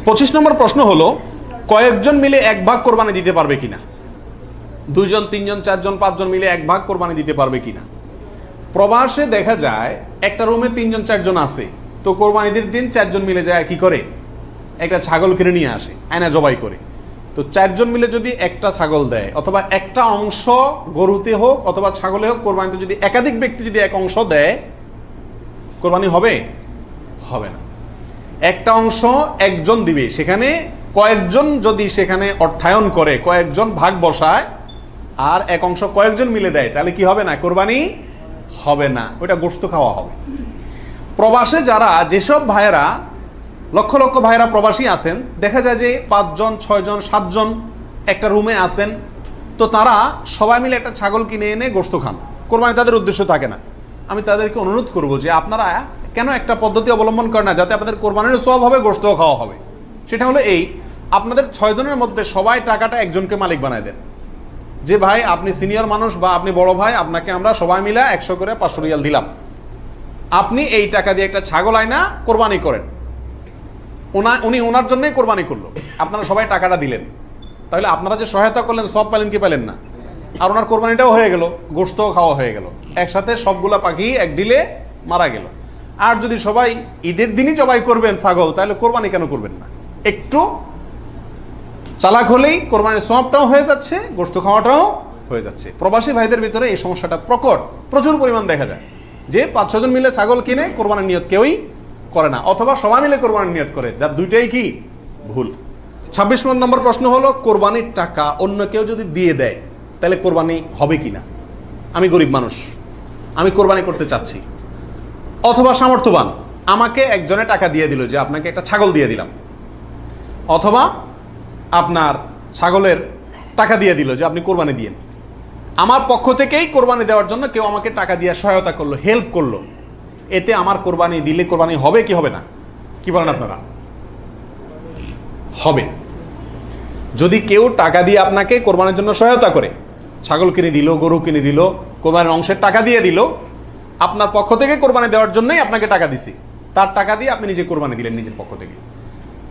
25 নম্বর প্রশ্ন হলো, কয়েকজন মিলে এক ভাগ কোরবানি দিতে পারবে কিনা? 2 জন, 3 জন, 4 জন, 5 জন মিলে এক ভাগ কোরবানি দিতে পারবে কিনা? প্রবাসে দেখা যায় একটা রুমে 3 জন 4 জন আছে, তো কোরবানিদের দিন 4 জন মিলে যায় কি করে, একটা ছাগল কিনে নিয়ে আসে, আয়না জবাই করে। তো 4 জন মিলে যদি একটা ছাগল দেয়, অথবা একটা অংশ গরুতে হোক অথবা ছাগলে হোক, কোরবানিতে যদি একাধিক ব্যক্তি যদি এক অংশ দেয়, কোরবানি হবে? হবে না। একটা অংশ একজন দিবে, সেখানে কয়েকজন যদি সেখানে অর্থায়ন করে, কয়েকজন ভাগ বসায়, আর এক অংশ কয়েকজন মিলে দেয়, তাহলে কি হবে না? কোরবানি হবে না, ওটা গোশত খাওয়া হবে। প্রবাসে যারা, যেসব ভাইয়েরা, লক্ষ লক্ষ ভাইয়েরা প্রবাসী আছেন, দেখা যায় যে 5 জন, 6 জন, 7 জন একটা রুমে আছেন, তো তারা সবাই মিলে একটা ছাগল কিনে এনে গোশত খান, কোরবানি তাদের উদ্দেশ্য থাকে না। আমি তাদেরকে অনুরোধ করব যে আপনারা কেন একটা পদ্ধতি অবলম্বন করেন না, যাতে আপনাদের কোরবানির সওয়াব হবে, গোশতও খাওয়া হবে। সেটা হলো এই, আপনাদের 6 জনের মধ্যে সবাই টাকাটা একজনকে মালিক বানায় দেন, যে ভাই আপনি সিনিয়র মানুষ বা আপনি বড় ভাই, আপনাকে আমরা সবাই মিলে 100 করে 500 রিয়াল দিলাম, আপনি এই টাকা দিয়ে একটা ছাগল আয়না কোরবানি করেন। উনি ওনার জন্যই কোরবানি করলো, আপনারা সবাই টাকাটা দিলেন, তাহলে আপনারা যে সহায়তা করলেন সব পেলেন কি পেলেন না? আর ওনার কোরবানিটাও হয়ে গেল, গোশতও খাওয়া হয়ে গেল, একসাথে সবগুলা পাখি এক ডিলে মারা গেল। আর যদি সবাই ঈদের দিনই জবাই করবেন ছাগল, তাহলে কোরবানি কেন করবেন না? একটু চালাক হলেই কোরবানির সওয়াবটাও হয়ে যাচ্ছে, গোশত খাওয়াটাও হয়ে যাচ্ছে। প্রবাসী ভাইদের ভিতরে এই সমস্যাটা প্রচুর পরিমাণ দেখা যায়, যে 5-6 জন মিলে ছাগল কিনে কোরবানির নিয়ত কেউই করে না, অথবা সবাই মিলে কোরবানির নিয়ত করে, যার দুইটাই কি ভুল। 26 নম্বর প্রশ্ন হলো, কোরবানির টাকা অন্য কেউ যদি দিয়ে দেয়, তাহলে কোরবানি হবে কিনা? আমি গরিব মানুষ, আমি কোরবানি করতে চাচ্ছি, অথবা সামর্থ্যবান, আমাকে একজনে টাকা দিয়ে দিল যে আপনাকে একটা ছাগল দিয়ে দিলাম, অথবা আপনার ছাগলের টাকা দিয়ে দিল যে আপনি কোরবানি দিয়েন। আমার পক্ষ থেকেই কোরবানি দেওয়ার জন্য কেউ আমাকে টাকা দিয়ে সহায়তা করলো, হেল্প করলো, এতে আমার কোরবানি দিলে কোরবানি হবে কি হবে না? কি বলেন আপনারা? হবে। যদি কেউ টাকা দিয়ে আপনাকে কোরবানির জন্য সহায়তা করে, ছাগল কিনে দিল, গরু কিনে দিল, কোরবানির অংশের টাকা দিয়ে দিল, আপনার পক্ষ থেকে কোরবানি দেওয়ার জন্যই আপনাকে টাকা দিছি, তার টাকা দিয়ে আপনি নিজে কোরবানি দিলেন নিজের পক্ষ থেকে,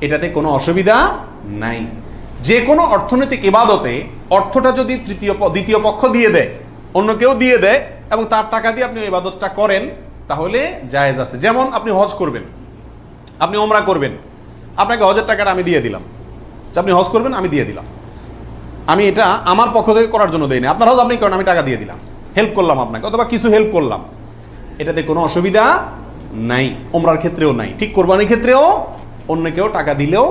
এটাতে কোনো অসুবিধা নাই। যে কোনো অর্থনৈতিক ইবাদতে অর্থটা যদি দ্বিতীয় পক্ষ দিয়ে দেয়, অন্য কেউ দিয়ে দেয়, এবং তার টাকা দিয়ে আপনি ইবাদতটা করেন, তাহলে জায়েজ আছে। যেমন আপনি হজ করবেন, আপনি ওমরা করবেন, আপনাকে হজের টাকাটা আমি দিয়ে দিলাম, আপনি হজ করবেন, আমি দিয়ে দিলাম, আমি এটা আমার পক্ষ থেকে করার জন্য দেই না, আপনার হজ আপনি করেন, আমি টাকা দিয়ে দিলাম, হেল্প করলাম আপনাকে, অথবা কিছু হেল্প করলাম, এটাতে কোনো অসুবিধা নাই। ওমরার ক্ষেত্রেও নাই, ঠিক কোরবানির ক্ষেত্রেও অন্য কেউ টাকা দিলেও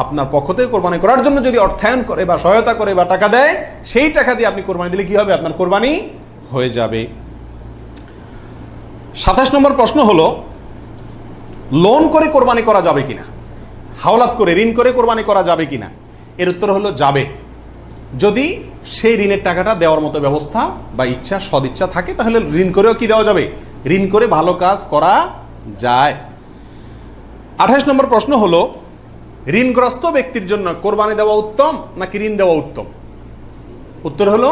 আপনার পক্ষ থেকে কোরবানি করার জন্য যদি অর্থায়ন করে বা সহায়তা করে বা টাকা দেয়, সেই টাকা দিয়ে আপনি কোরবানি দিলে কি হবে? আপনার কোরবানি হয়ে যাবে। 27 নম্বর প্রশ্ন হলো, লোন করে কোরবানি করা যাবে কিনা, হাওলাত করে ঋণ করে কোরবানি করা যাবে কিনা? এর উত্তর হলো যাবে, যদি সেই ঋণের টাকাটা দেওয়ার মতো ব্যবস্থা বা ইচ্ছা সদিচ্ছা থাকে, তাহলে ঋণ করেও কি দেওয়া যাবে? ঋণ করে ভালো কাজ করা যায়। 28 নম্বর প্রশ্ন হলো, ঋণগ্রস্ত ব্যক্তির জন্য কোরবানি দেওয়া উত্তম নাকি ঋণ দেওয়া উত্তম? উত্তর হলো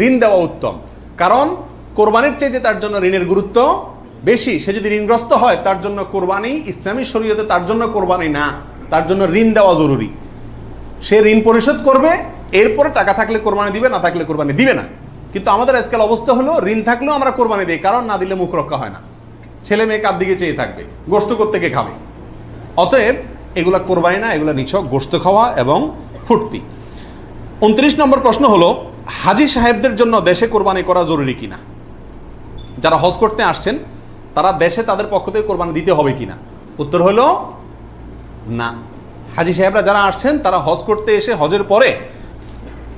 ঋণ দেওয়া উত্তম, কারণ কোরবানির চাইতে তার জন্য ঋণের গুরুত্ব বেশি। সে যদি ঋণগ্রস্ত হয়, তার জন্য কোরবানি ইসলামী শরীয়তে তার জন্য কোরবানি না, তার জন্য ঋণ দেওয়া জরুরি। সে ঋণ পরিশোধ করবে, এরপরে টাকা থাকলে কোরবানি দিবে, না থাকলে কোরবানি দিবে না। কিন্তু আমাদের আজকাল অবস্থা হলো, ঋণ থাকলেও আমরা কোরবানি দিই, কারণ না দিলে মুখ রক্ষা হয় না, ছেলে মেয়ে কার দিকে চেয়ে থাকবে, গোশত কোত্থেকে খাবে। অতএব এগুলা কোরবানি না, এগুলা নিছক গোশত খাওয়া এবং ফুর্তি। 29 নম্বর প্রশ্ন হলো, হাজি সাহেবদের জন্য দেশে কোরবানি করা জরুরি কিনা? যারা হজ করতে আসছেন তারা দেশে তাদের পক্ষ থেকে কোরবানি দিতে হবে কিনা? উত্তর হলো না। হাজি সাহেবরা যারা আসছেন তারা হজ করতে এসে হজের পরে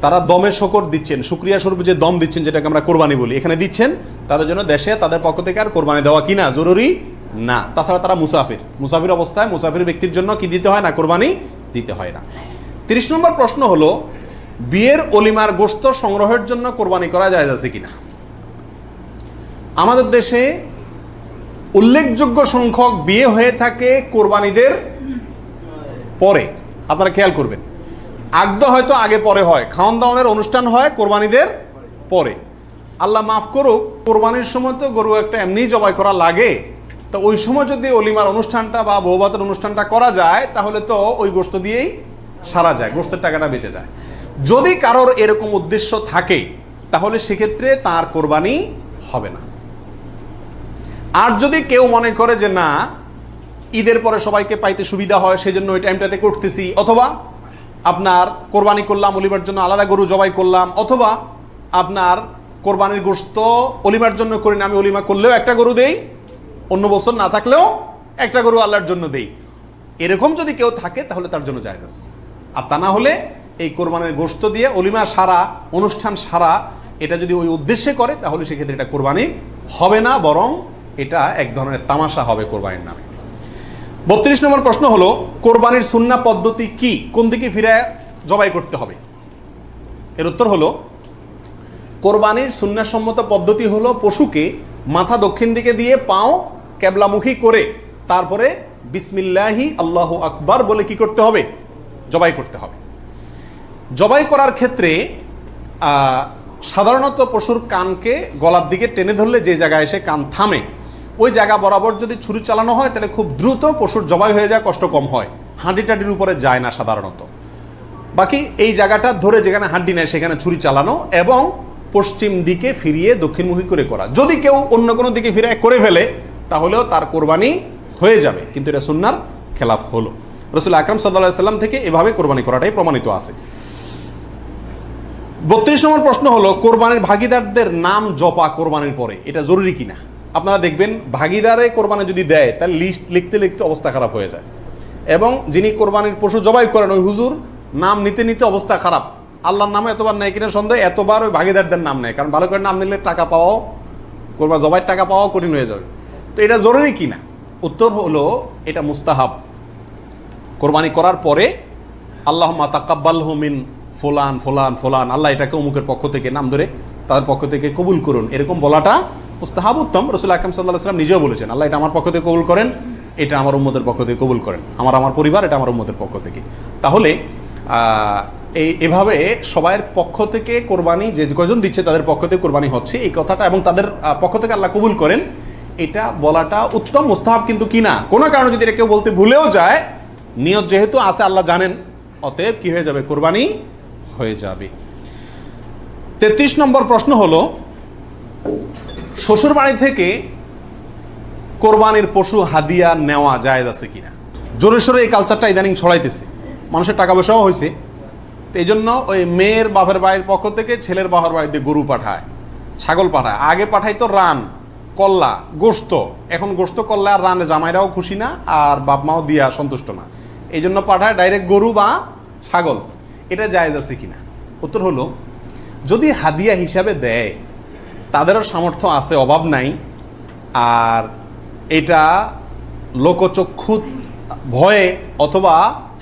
তারা দমে শকর দিচ্ছেন, শুকরিয়া স্বরূপ যে দম দিচ্ছেন, যেটাকে আমরা কোরবানি বলি, এখানে দিচ্ছেন, তাদের জন্য দেশে তাদের পক্ষ থেকে আর কোরবানি দেওয়া কিনা জরুরি না। তাছাড়া তারা মুসাফির অবস্থায় মুসাফির ব্যক্তির জন্য কি দিতে হয় না? কোরবানি দিতে হয় না। 30 নম্বর প্রশ্ন হলো, বিয়ের অলিমার গোশত সংগ্রহের জন্য কোরবানি করা জায়েজ আছে কিনা? আমাদের দেশে উল্লেখযোগ্য সংখ্যক বিয়ে হয়ে থাকে কোরবানিদের পরে। আপনারা খেয়াল করবেন, আগদ হয়তো আগে পরে হয়, খাওয়ান দাওয়ানের অনুষ্ঠান হয় কোরবানিদের পরে। আল্লাহ মাফ করুক, কোরবানির সময় তো গরু একটা এমনি জবাই করা লাগে, তো ওই সময় যদি অলিমার অনুষ্ঠানটা বা বৌভাতের অনুষ্ঠানটা করা যায়, তাহলে তো ওই গোশত দিয়েই সারা যায়, গোশতের টাকাটা বেঁচে যায়। যদি কারোর এরকম উদ্দেশ্য থাকে, তাহলে সেক্ষেত্রে তার কোরবানি হবে না। আর যদি কেউ মনে করে যে না, ঈদের পরে সবাইকে পাইতে সুবিধা হয়, সেজন্য ওই টাইমটাতে করতেছি, অথবা আপনার কোরবানি করলাম, অলিমার জন্য আলাদা গরু জবাই করলাম, অথবা আপনার কোরবানির গোশত অলিমার জন্য করি না, আমি অলিমা করলেও একটা গরু দেই, অন্য বছর না থাকলেও একটা গরু আল্লাহর জন্য দেই, এরকম যদি কেউ থাকে তাহলে তার জন্য জায়েজ আছে। আর তা না হলে এই কোরবানির গোশত দিয়ে অলিমা সারা, অনুষ্ঠান সারা, এটা যদি ওই উদ্দেশ্যে করে, তাহলে সেক্ষেত্রে এটা কোরবানি হবে না, বরং এটা এক ধরনের তামাশা হবে কোরবানির নামে। 32 নম্বর প্রশ্ন হলো, কোরবানির সুন্নাহ পদ্ধতি কি, কোন দিকে ফিরে জবাই করতে হবে? এর উত্তর হলো, কোরবানির সুন্নাহ সম্মত পদ্ধতি হলো পশুকে মাথা দক্ষিণ দিকে দিয়ে পাও কেবলামুখী করে তারপরে বিসমিল্লাহি আল্লাহু আকবার বলে কি করতে হবে? জবাই করতে হবে। জবাই করার ক্ষেত্রে সাধারণত পশুর কানকে গলার দিকে টেনে ধরলে যে জায়গায় এসে কান থামে, ওই জায়গা বরাবর যদি ছুরি চালানো হয়, তাহলে খুব দ্রুত পশুর জবাই হয়ে যায়, কষ্ট কম হয়, হাঁডি টাডির উপরে যায় না সাধারণত। বাকি এই জায়গাটা ধরে যেখানে হাড্ডি নেয় সেখানে ছুরি চালানো এবং পশ্চিম দিকে ফিরিয়ে দক্ষিণমুখী করে করা। যদি কেউ অন্য কোনো দিকে ফিরে করে ফেলে, তাহলেও তার কোরবানি হয়ে যাবে, কিন্তু এটা সুন্নাহর খেলাফ হলো। রাসূল আকরাম সাল্লাল্লাহু আলাইহি সাল্লাম থেকে এভাবে কোরবানি করাটাই প্রমাণিত আছে। 32 নম্বর প্রশ্ন হলো, কোরবানির ভাগিদারদের নাম জপা কোরবানির পরে এটা জরুরি কিনা? আপনারা দেখবেন, ভাগিদারে কোরবানি যদি দেয়, তাহলে লিস্ট লিখতে লিখতে অবস্থা খারাপ হয়ে যায়, এবং যিনি কোরবানির পশু জবাই করেন ওই হুজুর নাম নিতে নিতে অবস্থা খারাপ। আল্লাহর নামে এতবার নেয় কিনা সন্দেহ, এতবার ওই ভাগিদারদের নাম নেয়, কারণ ভালো করে নাম নিলে টাকা পাওয়াও, কোরবানি জবাইয়ের টাকা পাওয়াও কঠিন হয়ে যাবে। তো এটা জরুরি কিনা? উত্তর হলো, এটা মুস্তাহাব। কোরবানি করার পরে আল্লাহুম্মা তাকাব্বালহু মিন ফুলান ফুলান ফুলান, আল্লাহ এটাকে অমুকের পক্ষ থেকে নাম ধরে তাদের পক্ষ থেকে কবুল করুন, এরকম বলাটা মুস্তাহাব, উত্তম। রাসূল আকরাম সাল্লাল্লাহু আলাইহি ওয়াসাল্লাম নিজেও বলেছেন, আল্লাহ এটা আমার পক্ষ থেকে কবুল করেন, এটা আমার উম্মতের পক্ষ থেকে কবুল করেন, আমার পরিবার, এটা আমার উম্মতের পক্ষ থেকে। তাহলে এভাবে সবাইয়ের পক্ষ থেকে কোরবানি, যে কয়জন দিচ্ছে তাদের পক্ষ থেকে কোরবানি হচ্ছে, এই কথাটা, এবং তাদের পক্ষ থেকে আল্লাহ কবুল করেন, এটা বলাটা উত্তম, মুস্তাহাব কিন্তু কিনা। কোনো কারণে যদি এটা কেউ বলতে ভুলেও যায়, নিয়ত যেহেতু আছে আল্লাহ জানেন, অতএব কি হয়ে যাবে? কোরবানি হয়ে যাবে। 33 নম্বর প্রশ্ন হলো, শ্বশুর বাড়ি থেকে কোরবানির পশু হাদিয়া নেওয়া জায়েজ আছে কিনা? জোরে সোরে এই কালচারটা ইদানিং ছড়াইতেছে, মানুষের টাকা পয়সাও হয়েছে, তো এই জন্য ওই মেয়ের বাপের বাড়ির পক্ষ থেকে ছেলের বাপের বাড়িতে গরু পাঠায়, ছাগল পাঠায়। আগে পাঠাইতো রান, কল্লা, গোশত। এখন গোশত, কল্লা আর রানে জামাইরাও খুশি না, আর বাপ মাও দিয়া সন্তুষ্ট না। এই জন্য পাঠায় ডাইরেক্ট গরু বা ছাগল, এটা জায়েজ আছে কিনা? উত্তর হলো, যদি হাদিয়া হিসাবে দেয়, তাদেরও সামর্থ্য আছে, অভাব নাই, আর এটা লোকচক্ষু ভয়ে অথবা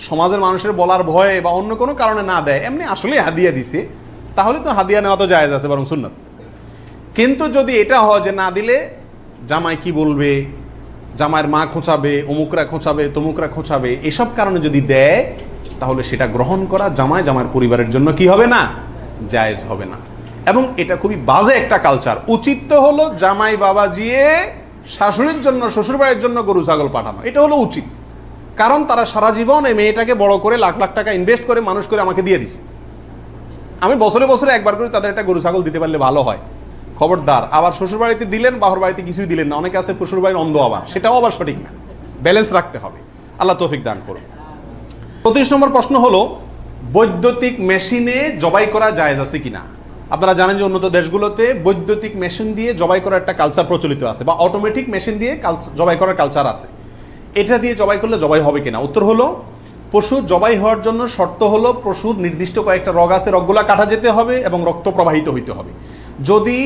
সমাজের মানুষের বলার ভয়ে বা অন্য কোনো কারণে না দেয়, এমনি আসলেই হাদিয়া দিছে, তাহলে তো হাদিয়া নেওয়া তো জায়েজ আছে, বরং সুন্নাত। কিন্তু যদি এটা হয় যে না দিলে জামাই কি বলবে, জামাইয়ের মা খোঁচাবে, অমুকরা খোঁচাবে, তমুকরা খোঁচাবে, এসব কারণে যদি দেয়, তাহলে সেটা গ্রহণ করা জামাইয়ের পরিবারের জন্য কি হবে না? জায়েজ হবে না। এবং এটা খুবই বাজে একটা কালচার। উচিত তো হলো জামাই বাবা জিয়ে শাশুড়ির জন্য, শ্বশুরবাড়ির জন্য গরু ছাগল পাঠানো, এটা হলো উচিত। কারণ তারা সারা জীবন এই মেয়েটাকে বড় করে লাখ লাখ টাকা ইনভেস্ট করে মানুষ করে আমাকে দিয়ে দিছে, আমি বছরে বছরে একবার করে তাদের একটা গরু ছাগল দিতে পারলে ভালো হয়। খবরদার, আবার শ্বশুর বাড়িতে দিলেন, বাহর বাড়িতে কিছুই দিলেন না। অনেকে আছে শ্বশুর বাড়ির অন্ধ, আবার সেটাও আবার সঠিক না। ব্যালেন্স রাখতে হবে। আল্লাহ তৌফিক দান করুন। 35 নম্বর প্রশ্ন হলো, বৈদ্যুতিক মেশিনে জবাই করা জায়েজ আছে কিনা? আপনারা জানেন যে উন্নত দেশগুলোতে বৈদ্যুতিক মেশিন দিয়ে জবাই করার একটা কালচার প্রচলিত আছে, বা অটোমেটিক মেশিন দিয়ে জবাই করার কালচার আছে। এটা দিয়ে জবাই করলে জবাই হবে কিনা? উত্তর হলো, পশু জবাই হওয়ার জন্য শর্ত হলো পশুর নির্দিষ্ট কয়েকটা রগ আছে, রগগুলা কাটা যেতে হবে এবং রক্ত প্রবাহিত হইতে হবে। যদি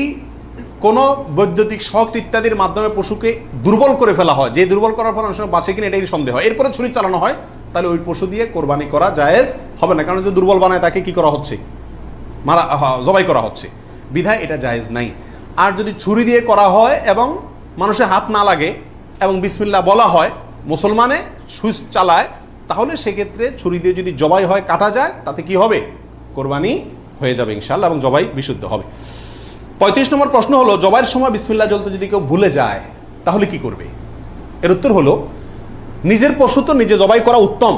কোনো বৈদ্যুতিক শক ইত্যাদির মাধ্যমে পশুকে দুর্বল করে ফেলা হয়, যে দুর্বল করার ফলে অনেক সময় বাঁচে কিনা এটাই সন্দেহ হয়, এরপরে ছুরি চালানো হয়, তাহলে ওই পশু দিয়ে কোরবানি করা জায়েজ হবে না। কারণ যে দুর্বল বানায় তাকে কি করা হচ্ছে? জবাই করা হচ্ছে, বিধায় এটা জায়েজ নাই। আর যদি ছুরি দিয়ে করা হয় এবং মানুষের হাত না লাগে এবং বিসমিল্লাহ বলা হয়, মুসলমানে সুইচ চালায়, তাহলে সেক্ষেত্রে ছুরি দিয়ে যদি জবাই হয়, কাটা যায়, তাতে কি হবে? কোরবানি হয়ে যাবে ইনশাআল্লাহ, এবং জবাই বিশুদ্ধ হবে। 35 নম্বর প্রশ্ন হলো, জবাইয়ের সময় বিসমিল্লাহ বলতে যদি কেউ ভুলে যায়, তাহলে কি করবে? এর উত্তর হলো, নিজের পশু তো নিজে জবাই করা উত্তম।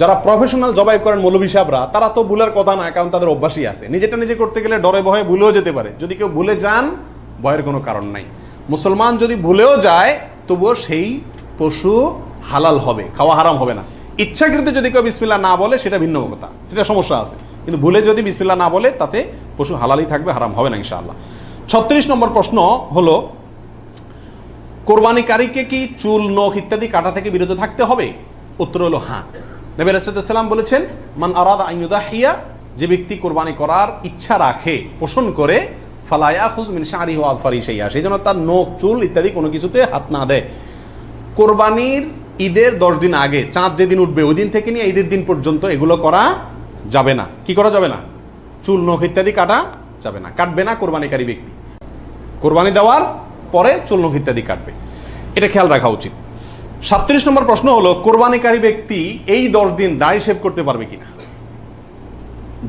যারা প্রফেশনাল জবাই করেন মৌলভী সাহেবরা, তারা তো ভুলের কথা না, কারণ তাদের অভ্যাসই আছে। নিজেটা নিজে করতে গেলে ডরে ভয়ে ভুলেও যেতে পারে। যদি কেউ ভুলে যান, ভয়ের কোনো কারণ নাই। মুসলমান যদি ভুলেও যায়, তবুও সেই পশু হালাল হবে, খাওয়া হারাম হবে না। ইচ্ছাকৃত যদি কেউ বিসমিল্লাহ না বলে, সেটা ভিন্ন কথা, সেটা সমস্যা আছে। কিন্তু ভুলে যদি বিসমিল্লাহ না বলে, তাতে পশু হালালই থাকবে, হারাম হবে না ইনশাআল্লাহ। 36 নম্বর প্রশ্ন হলো, কোরবানিকারীকে কি চুল, নখ ইত্যাদি কাটা থেকে বিরত থাকতে হবে? উত্তর হলো হ্যাঁ। নবী আলাইহিস সালাম বলেছেন, মান আরাদা আন ইউদাহিয়া, যে ব্যক্তি কোরবানি করার ইচ্ছা রাখে, পোষণ করে, ফালা ইয়াখুয মিন শা'রিহি ওয়া আযফারিহি শাইআ, সেই জন্য তার নখ, চুল ইত্যাদি কোনো কিছুতে হাত না দেয়। কোরবানির ঈদের 10 দিন আগে, চাঁদ যেদিন উঠবে ওই দিন থেকে নিয়ে ঈদের দিন পর্যন্ত এগুলো করা যাবে না। কি করা যাবে না? চুল, নখ ইত্যাদি কাটা যাবে না, কাটবে না কোরবানিকারী ব্যক্তি। কোরবানি দেওয়ার পরে চুল, নখ ইত্যাদি কাটবে, এটা খেয়াল রাখা উচিত। 37 নম্বর প্রশ্ন হলো, কোরবানিকারী ব্যক্তি এই 10 দিন দাড়ি শেভ করতে পারবে কিনা?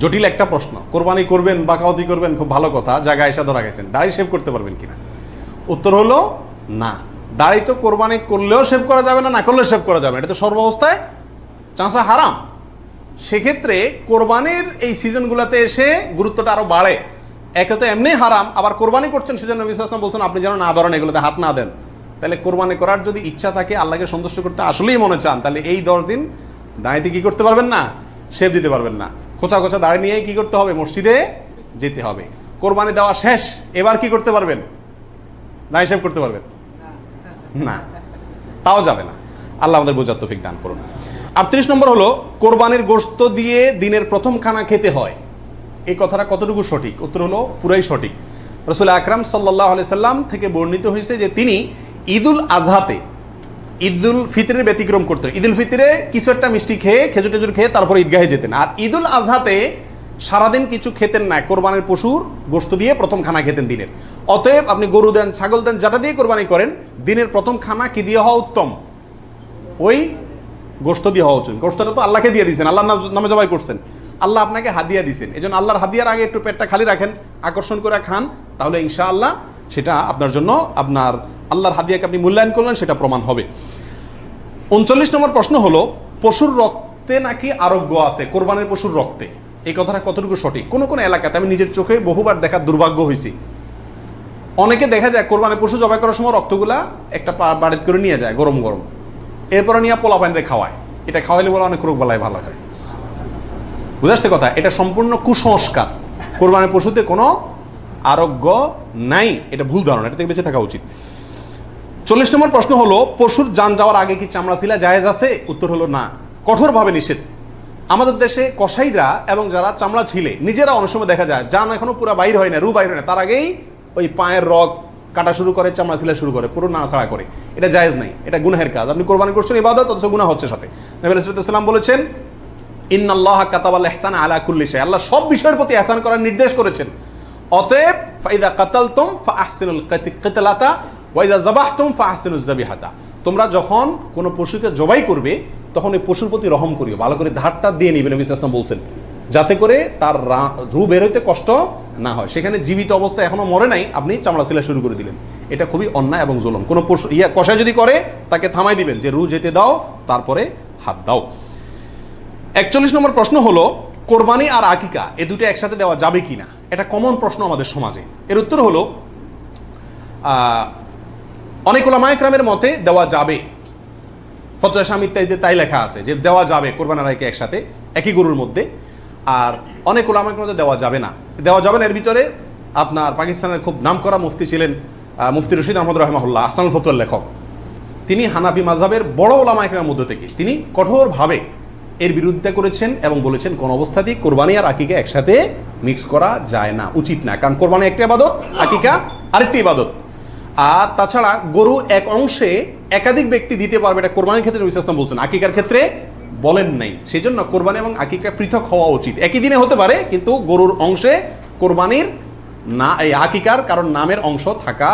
জটিল একটা প্রশ্ন। কোরবানি করবেন, বাকাওয়াতি করবেন, খুব ভালো কথা, জায়গায় এসে ধরা গেছেন, দাড়ি শেভ করতে পারবেন কিনা? উত্তর হলো না। দাড়ি তো কোরবানি করলেও শেভ করা যাবে না, না করলেও শেভ করা যাবে না, এটা তো সর্বাবস্থায় চাঁচা হারাম। সেক্ষেত্রে কোরবানির এই সিজনগুলোতে এসে গুরুত্বটা আরো বাড়ে। একে তো এমনি হারাম, আবার কোরবানি করছেন, সেজন্য নবী সাল্লাল্লাহু আলাইহি ওয়াসাল্লাম বলছেন আপনি যেন না ধরেন, এগুলোতে হাত না দেন। তাহলে কোরবানি করার যদি ইচ্ছা থাকে, আল্লাহকে সন্তুষ্ট করতে আসলেই মনে চান, তাহলে এই 10 দিন দাঁড়িয়ে কি করতে পারবেন না? শেভ দিতে পারবেন না। খোঁচা খোঁচা দাঁড়িয়ে নিয়ে কি করতে হবে? মসজিদে যেতে হবে। কোরবানি দেওয়া শেষ, এবার কি করতে পারবেন? দাঁড়িয়ে শেভ করতে পারবেন না, তাও যাবে না। আল্লাহ আমাদের বোঝার তৌফিক দান করুন। 38 নম্বর হলো, কোরবানির গোশত দিয়ে দিনের প্রথম খানা খেতে হয়, এই কথাটা কতটুকু সঠিক? উত্তর হলো পুরাই সঠিক। রাসূল আকরাম সাল্লাল্লাহু আলাইহি সাল্লাম থেকে বর্ণিত হয়েছে যে তিনি ঈদুল আজহাতে, ঈদুল ফিতরের ব্যতিক্রম করতেন। ঈদুল ফিতরে কিছু একটা মিষ্টি খেয়ে, খেজুর টেজুর খেয়ে তারপরে ঈদগাহে যেতেন। আর ঈদুল আজহাতে সারাদিন কিছু খেতেন না, কোরবানির পশুর গোশত দিয়ে প্রথম খানা খেতেন দিনের। অতএব আপনি গরু দেন, ছাগল দেন, যেটা দিয়ে কোরবানি করেন, দিনের প্রথম খানা কি দিয়ে হওয়া উত্তম? ওই গোশত দিয়ে হওয়া উচিত। গোশতটা তো আল্লাহকে দিয়ে দিয়েছেন, আল্লাহর নামে জবাই করছেন, আল্লাহ আপনাকে হাদিয়া দিয়েছেন। এই জন্য আল্লাহর হাদিয়ার আগে একটু পেটটা খালি রাখেন, আকর্ষণ করে খান, তাহলে ইনশাআল্লাহ সেটা আপনার জন্য, আপনার আল্লাহর হাদিয়াকে আপনি মূল্যায়ন করলেন, সেটা প্রমাণ হবে। 39 নম্বর প্রশ্ন হলো, পশুর রক্তে নাকি আরোগ্য আছে, কোরবানির পশুর রক্তে, এই কথাটা কতটুকু সঠিক? কোন কোন এলাকাতে আমি নিজের চোখে বহুবার দেখার দুর্ভাগ্য হয়েছি, অনেকে দেখা যায় কোরবানির পশু জবাই করার সময় রক্তগুলা একটা বাড়িতে করে নিয়ে যায় গরম গরম, এরপরে নিয়ে পোলা পানিরে খাওয়ায়। এটা খাওয়াইলে বলে অনেক রোগ বালাই ভালো হয়। বুঝাচ্ছে কথা? এটা সম্পূর্ণ কুসংস্কার। কোরবানির পশুতে কোনো আরোগ্য নাই, এটা ভুল ধারণা, এটা থেকে বেঁচে থাকা উচিত। 40 নম্বর প্রশ্ন হলো, পশুর জান যাওয়ার আগে কি চামড়া ছিলা জায়েজ আছে? উত্তর হলো না, কঠোরভাবে নিষেধ। আমাদের দেশে কসাইরা এবং যারা চামড়া ছিলে নিজেরা অনেক সময় দেখা যায় যান এখনো পুরো বাইর হয় না, রু বাইর হয় না, তার আগেই ওই পায়ের রগ কাটা শুরু করে, চামড়া ছিলা শুরু করে, পুরো নাড়াছাড়া করে। এটা জায়েজ নাই, এটা গুনাহের কাজ। আপনি কোরবানি করছেন ইবাদত, অথচ গুনাহ হচ্ছে সাথে। নবী আলাইহিস সালাম বলেছেন ইন্নাল্লাহা কাতাবাল ইহসানা আলা কুল্লি শাই, আল্লাহ সব বিষয়ের প্রতি ইহসান করার নির্দেশ করেছেন। অতএব ফাইদা কাতালতুম ফাআহসিনুল কিতলাতা ওয়া ইযা যাবাহতুম ফাআহসিনুজ যাবিহাতা, তোমরা যখন কোনো পশুকে জবাই করবে তখন ওই পশুর প্রতি রহম করিও, ভালো করে ধারটা দিয়ে নিবেন। নবী সাল্লাল্লাহু আলাইহি ওয়াসাল্লাম বলছেন যাতে করে তার রু বের হইতে কষ্ট না হয়। সেখানে জীবিত অবস্থায় এখনো মরে নাই, আপনি চামড়া ছিলা শুরু করে দিলেন, এটা খুবই অন্যায় এবং জুলুম। কোনো পশু কষাই যদি করে তাকে থামাই দিবেন যে রু যেতে দাও, তারপরে হাত দাও। 41 নম্বর প্রশ্ন হলো কোরবানি আর আকিকা এ দুটো একসাথে দেওয়া যাবে কিনা, এটা কমন প্রশ্ন আমাদের সমাজে। এর উত্তর হলো অনেক উলামায়ে কেরামের মতে দেওয়া যাবে, ফতোয়া শামী ইত্যাদিতে তাই লেখা আছে যে দেওয়া যাবে কোরবানি আর আকিকা একসাথে একই গরুর মধ্যে। আর অনেক উলামায়ে কেরামের মধ্যে দেওয়া যাবে না। দেওয়া যাবে না এর ভিতরে আপনার পাকিস্তানের খুব নামকরা মুফতি ছিলেন মুফতি রশিদ আহমদ রাহিমাহুল্লাহ, আহসানুল ফতোয়ার লেখক। তিনি হানাফি মাযহাবের বড় উলামায়ে কেরামের মধ্যে থেকে তিনি কঠোরভাবে এর বিরুদ্ধে করেছেন এবং বলেছেন কোন অবস্থাতেই কোরবানি আর আকিকা একসাথে মিক্স করা যায় না, উচিত না। কারণ কোরবানি একটা ইবাদত, আকিকা আরেকটি ইবাদত। আর তাছাড়া গরু এক অংশে একাধিক ব্যক্তি দিতে পারবে, এটা কোরবানির ক্ষেত্রে নবী সাল্লাল্লাহু আলাইহি ওয়াসাল্লাম বলছেন, আকিকার ক্ষেত্রে বলেন নাই। সেই জন্য কোরবানি এবং আকিকা পৃথক হওয়া উচিত। একই দিনে হতে পারে কিন্তু গরুর অংশে কোরবানির না, এই আকিকার কারণ নামের অংশ থাকা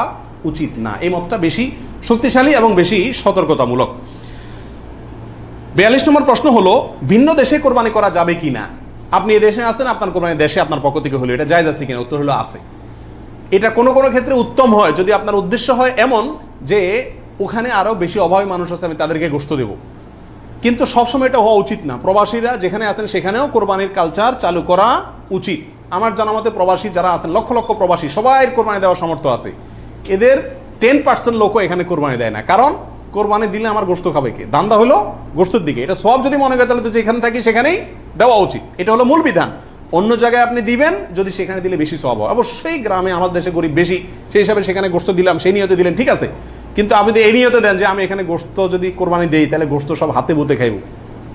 উচিত না। এই মতটা বেশি শক্তিশালী এবং বেশি সতর্কতামূলক। 42 নম্বর প্রশ্ন হলো ভিন্ন দেশে কোরবানি করা যাবে কিনা। আপনি এই দেশে আছেন, আপনার কোরবানি দেশে আপনার পক্ষ থেকে হলো, এটা জায়েজ আছে কিনা? উত্তর হলো আছে। এটা কোনো কোনো ক্ষেত্রে উত্তম হয় যদি আপনার উদ্দেশ্য হয় এমন যে ওখানে আরো বেশি অভাবী মানুষ আছে, আমি তাদেরকে গোশত দেব। কিন্তু সবসময় এটা হওয়া উচিত না। প্রবাসীরা যেখানে আছেন সেখানেও কোরবানির কালচার চালু করা উচিত। আমার জানা মতে প্রবাসী যারা আছেন, লক্ষ লক্ষ প্রবাসী, সবাই কোরবানি দেওয়ার সামর্থ্য আছে। এদের 10% লোকও এখানে কোরবানি দেয় না। কারণ কোরবানি দিলে আমার গোশত খাবে কে? ধান্দা হলো গোশতের দিকে। এটা সব যদি মনে করে তাহলে তো যেখানে থাকি সেখানেই দেওয়া উচিত। এটা হলো মূল বিধান। অন্য জায়গায় আপনি দিবেন যদি সেখানে দিলে বেশি সওয়াব হয়। অবশ্যই গ্রামে আমাদের দেশে গরিব বেশি, সেই হিসাবে সেখানে গোশত দিলাম, সেই নিয়তে দিলেন, ঠিক আছে। কিন্তু আপনি যদি এই নিয়তে দেন যে আমি এখানে গোশত যদি কোরবানি দেই তাহলে গোশত সব হাতে বুতে খাইব,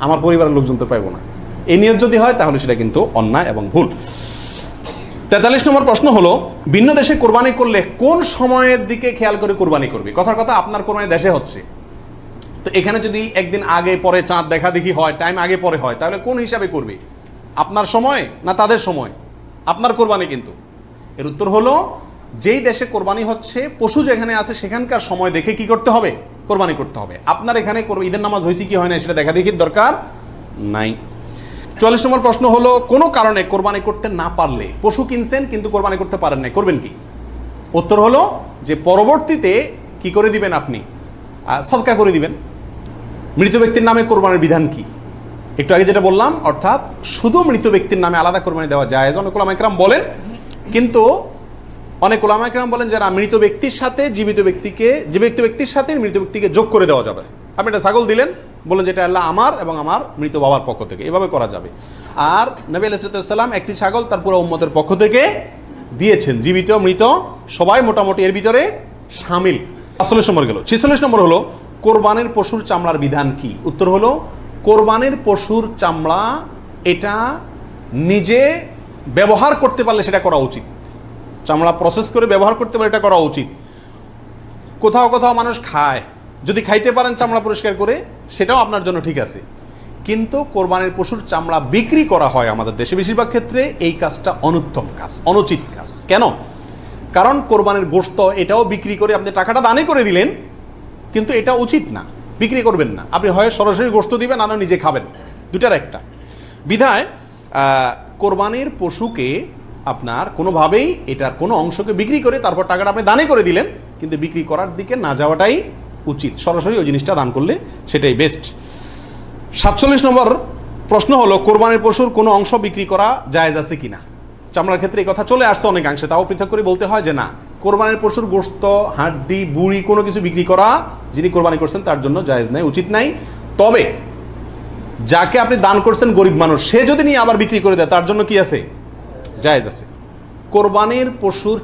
আমার পরিবারের লোকজন তো পাইব না, এই নিয়ত যদি হয় তাহলে সেটা কিন্তু অন্যায় এবং ভুল। 43 নম্বর প্রশ্ন হলো ভিন্ন দেশে কোরবানি করলে কোন সময়ের দিকে খেয়াল করে কোরবানি করবে? কথার কথা আপনার কোরবানি দেশে হচ্ছে, তো এখানে যদি একদিন আগে পরে চাঁদ দেখা দেখি হয়, টাইম আগে পরে হয়, তাহলে কোন হিসাবে করবে? আপনার সময় না তাদের সময়? আপনার কোরবানি কিন্তু। এর উত্তর হলো যেই দেশে কোরবানি হচ্ছে পশু যেখানে আছে সেখানকার সময় দেখে কি করতে হবে? কোরবানি করতে হবে। আপনার এখানে ঈদের নামাজ হয়েছে কি হয় না সেটা দেখা দেখির দরকার নাই। 44 নম্বর প্রশ্ন হলো কোনো কারণে কোরবানি করতে না পারলে, পশু কিনছেন কিন্তু কোরবানি করতে পারেন না, করবেন কি? উত্তর হলো যে পরবর্তীতে কি করে দিবেন? আপনি সদকা করে দিবেন। মৃত ব্যক্তির নামে কোরবানির বিধান কি? একটু আগে যেটা বললাম, অর্থাৎ শুধু মৃত ব্যক্তির নামে আলাদা কোরবানি দেওয়া যায় অনেক উলামায়ে কেরাম বলেন, কিন্তু অনেক উলামায়ে কেরাম বলেন যারা মৃত ব্যক্তির সাথে জীবিত ব্যক্তির সাথে মৃত ব্যক্তিকে যোগ করে দেওয়া যাবে। আপনি একটা ছাগল দিলেন, বললেন যেটা আল্লাহ আমার এবং আমার মৃত বাবার পক্ষ থেকে, এভাবে করা যাবে। আর নবী আলাইহিস সালাম একটি ছাগল তার পুরো উম্মতের পক্ষ থেকে দিয়েছেন, জীবিত মৃত সবাই মোটামুটি এর ভিতরে শামিল। 45 নম্বর গেল। 46 নম্বর হলো কোরবানির পশুর চামড়ার বিধান কি? উত্তর হলো কোরবানির পশুর চামড়া এটা নিজে ব্যবহার করতে পারলে সেটা করা উচিত। চামড়া প্রসেস করে ব্যবহার করতে পারলে এটা করা উচিত। কোথাও কোথাও মানুষ খায়, যদি খাইতে পারেন চামড়া পরিষ্কার করে সেটাও আপনার জন্য ঠিক আছে। কিন্তু কোরবানির পশুর চামড়া বিক্রি করা হয় আমাদের দেশে বেশিরভাগ ক্ষেত্রে, এই কাজটা অনুত্তম কাজ, অনুচিত কাজ। কেন? কারণ কোরবানির গোশত এটাও বিক্রি করে আপনি টাকাটা দানই করে দিলেন, কিন্তু এটা উচিত না, বিক্রি করবেন না। আপনি হয় সরাসরি গোশত দিবেন, না নিজে খাবেন, দুটার একটা। বিধায় কোরবানির পশুকে আপনার কোনোভাবেই এটার কোনো অংশকে বিক্রি করে তারপর টাকাটা আপনি দানে করে দিলেন, কিন্তু বিক্রি করার দিকে না যাওয়াটাই উচিত। সরাসরি ওই জিনিসটা দান করলে সেটাই বেস্ট। 47 নম্বর প্রশ্ন হলো কোরবানির পশুর কোনো অংশ বিক্রি করা জায়েজ আছে কিনা? চামড়ার ক্ষেত্রে এই কথা চলে আসছে অনেকাংশে, তাও পৃথক করে বলতে হয় যে না, কোরবানির পশুর গোশত, হাড্ডি, বুড়ি কোনো কিছু বিক্রি করা যিনি কোরবানি করছেন তার জন্য জায়েজ নাই, উচিত নাই। তবে যাকে আপনি দান করছেন গরিব মানুষ, সে যদি নিয়ে আবার বিক্রি করে দেয় তার জন্য কি আছে? জায়েজ আছে। কোরবানির পশুর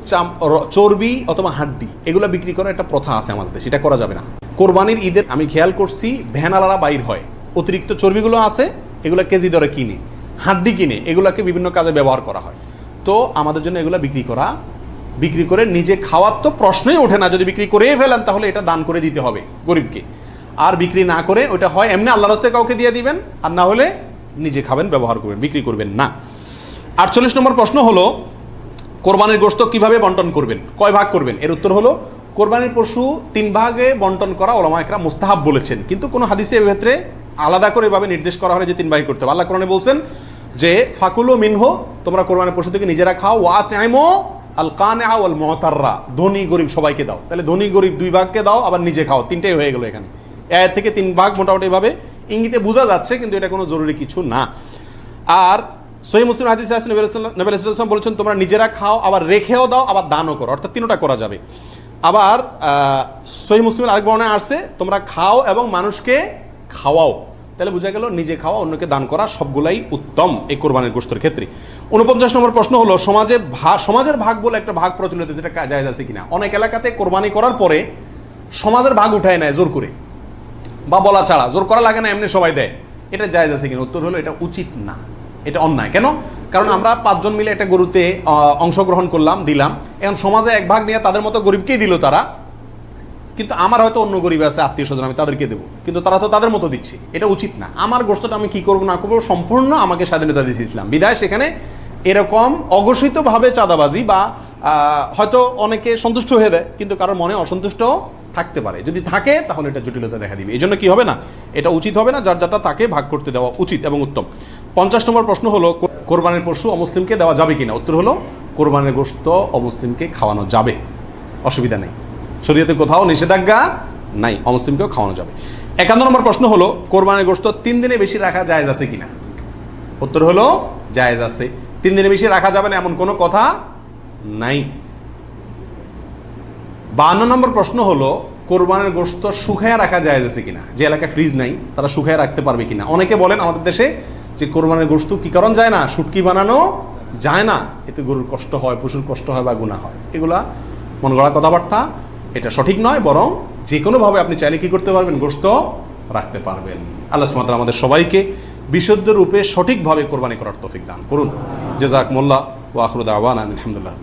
চর্বি অথবা হাড্ডি এগুলো বিক্রি করার একটা প্রথা আছে আমাদের দেশে, এটা করা যাবে না। কোরবানির ঈদের আমি খেয়াল করছি ভ্যানালারা বাইর হয়, অতিরিক্ত চর্বিগুলো আছে এগুলো কেজি দরে কিনে, হাড্ডি কিনে এগুলোকে বিভিন্ন কাজে ব্যবহার করা হয়। তো আমাদের জন্য এগুলো বিক্রি করে নিজে খাওয়ার তো প্রশ্নই ওঠে না। যদি বিক্রি করেই ফেলেন তাহলে এটা দান করে দিতে হবে গরিবকে। আর বিক্রি না করে ওটা হয় এমনি আল্লাহর রাস্তায় কাউকে দিয়ে দিবেন, আর না হলে নিজে খাবেন, ব্যবহার করবেন, বিক্রি করবেন না। 48 নম্বর প্রশ্ন হলো কোরবানির গোশত কিভাবে বন্টন করবেন, কয় ভাগ করবেন? এর উত্তর হলো কোরবানির পশু 3 ভাগে বন্টন করা উলামা ইকরাম মুস্তাহাব বলেছেন, কিন্তু কোনো হাদিসে এর ক্ষেত্রে আলাদা করে এভাবে নির্দেশ করা হয় যে 3 ভাগে করতে হবে। আল্লাহ কোরআনে বলছেন যে ফাকুলু মিনহু, তোমরা কোরবানির পশু থেকে নিজেরা খাও, ওয়া আতইমু আল কানিআ ওয়াল মুতাররা, ধনী গরিব সবাইকে দাও। তাহলে ধনী গরিব 2 ভাগকে দাও, আবার নিজে খাও, 3টাই হয়ে গেল এখানে। আয়াত থেকে 3 ভাগ মোটামুটি ভাবে ইঙ্গিতে বোঝা যাচ্ছে, কিন্তু এটা কোনো জরুরি কিছু না। আর সহিহ মুসলিম হাদিসে আছে নবী সাল্লাল্লাহু আলাইহি ওয়াসাল্লাম বলেছেন তোমরা নিজেরা খাও, আবার রেখেও দাও, আবার দানও করো, অর্থাৎ 3টা করা যাবে। আবার সহিহ মুসলিমের আরেক বর্ণনায় আসছে তোমরা খাও এবং মানুষকে খাওয়াও। তাহলে বোঝা গেল নিজে খাওয়া, অন্যকে দান করা সবগুলাই উত্তম এই কোরবানির গোশতের ক্ষেত্রে। 49 নম্বর প্রশ্ন হলো সমাজের ভাগ বলে একটা ভাগ প্রচলিত, যেটা জায়েজ আছে কিনা। অনেক এলাকাতে কোরবানি করার পরে সমাজের ভাগ উঠায় নেয় জোর করে বা বলা ছাড়া, জোর করা লাগে না, এমনি সবাই দেয়। এটা জায়েজ আছে কিনা? উত্তর হলো এটা উচিত না, এটা অন্যায়। কেন? কারণ আমরা 5 জন মিলে একটা গরুতে অংশগ্রহণ করলাম, দিলাম, এখন সমাজে 1 ভাগ নিয়ে তাদের মতো গরিবকেই দিল তারা, কিন্তু আমার হয়তো অন্য গরিব আছে আত্মীয় স্বজন, আমি তাদেরকে দেবো, কিন্তু তারা তো তাদের মতো দিচ্ছে। এটা উচিত না। আমার গোশতটা আমি কি করবো না করবো সম্পূর্ণ আমাকে স্বাধীনতা দিয়েছে ইসলাম, বিধায় সেখানে এরকম অঘোষিতভাবে চাঁদাবাজি বা হয়তো অনেকে সন্তুষ্ট হয়ে দেয়, কিন্তু কারোর মনে অসন্তুষ্ট থাকতে পারে। যদি থাকে তাহলে এটা জটিলতা দেখা দিবে। এই জন্য কি হবে না, এটা উচিত হবে না, যার যারটা তাকে ভাগ করতে দেওয়া উচিত এবং উত্তম। 50 নম্বর প্রশ্ন হলো কোরবানির পশু অমুসলিমকে দেওয়া যাবে কিনা। উত্তর হলো কোরবানির গোশত অমুসলিমকে খাওয়ানো যাবে, অসুবিধা নেই, শরীয়তে কোথাও নিষেধাজ্ঞা নাই, অমুসলিমকেও খাওয়ানো যাবে। 51 নম্বর প্রশ্ন হলো কোরবানির গোশত 3 দিনে বেশি রাখা জায়েজ আছে কিনা। উত্তর হলো জায়েজ আছে, 3 দিনে বেশি রাখা যাবে না এমন কোনো কথা নাই। 52 নম্বর প্রশ্ন হলো কোরবানির গোশত শুকায়া রাখা জায়েজ আছে কিনা। যে এলাকায় ফ্রিজ নাই তারা শুকায়া রাখতে পারবে কিনা। অনেকে বলেন আমাদের দেশে যে কোরবানির গোশত কি কারণ যায় না, শুটকি বানানো যায় না, এতে গরুর কষ্ট হয়, পশুর কষ্ট হয় বা গুনাহ হয়। এগুলা মন গড়া কথাবার্তা, এটা সঠিক নয়। বরং যে কোনোভাবে আপনি চাইলে কি করতে পারবেন, গোশত রাখতে পারবেন। আল্লাহ সুবহানাহু ওয়া তাআলা আমাদের সবাইকে বিশুদ্ধ রূপে সঠিকভাবে কোরবানি করার তৌফিক দান করুন। জাযাকুমুল্লাহ ওয়া আখিরু দাওয়ানা আলহামদুলিল্লাহ।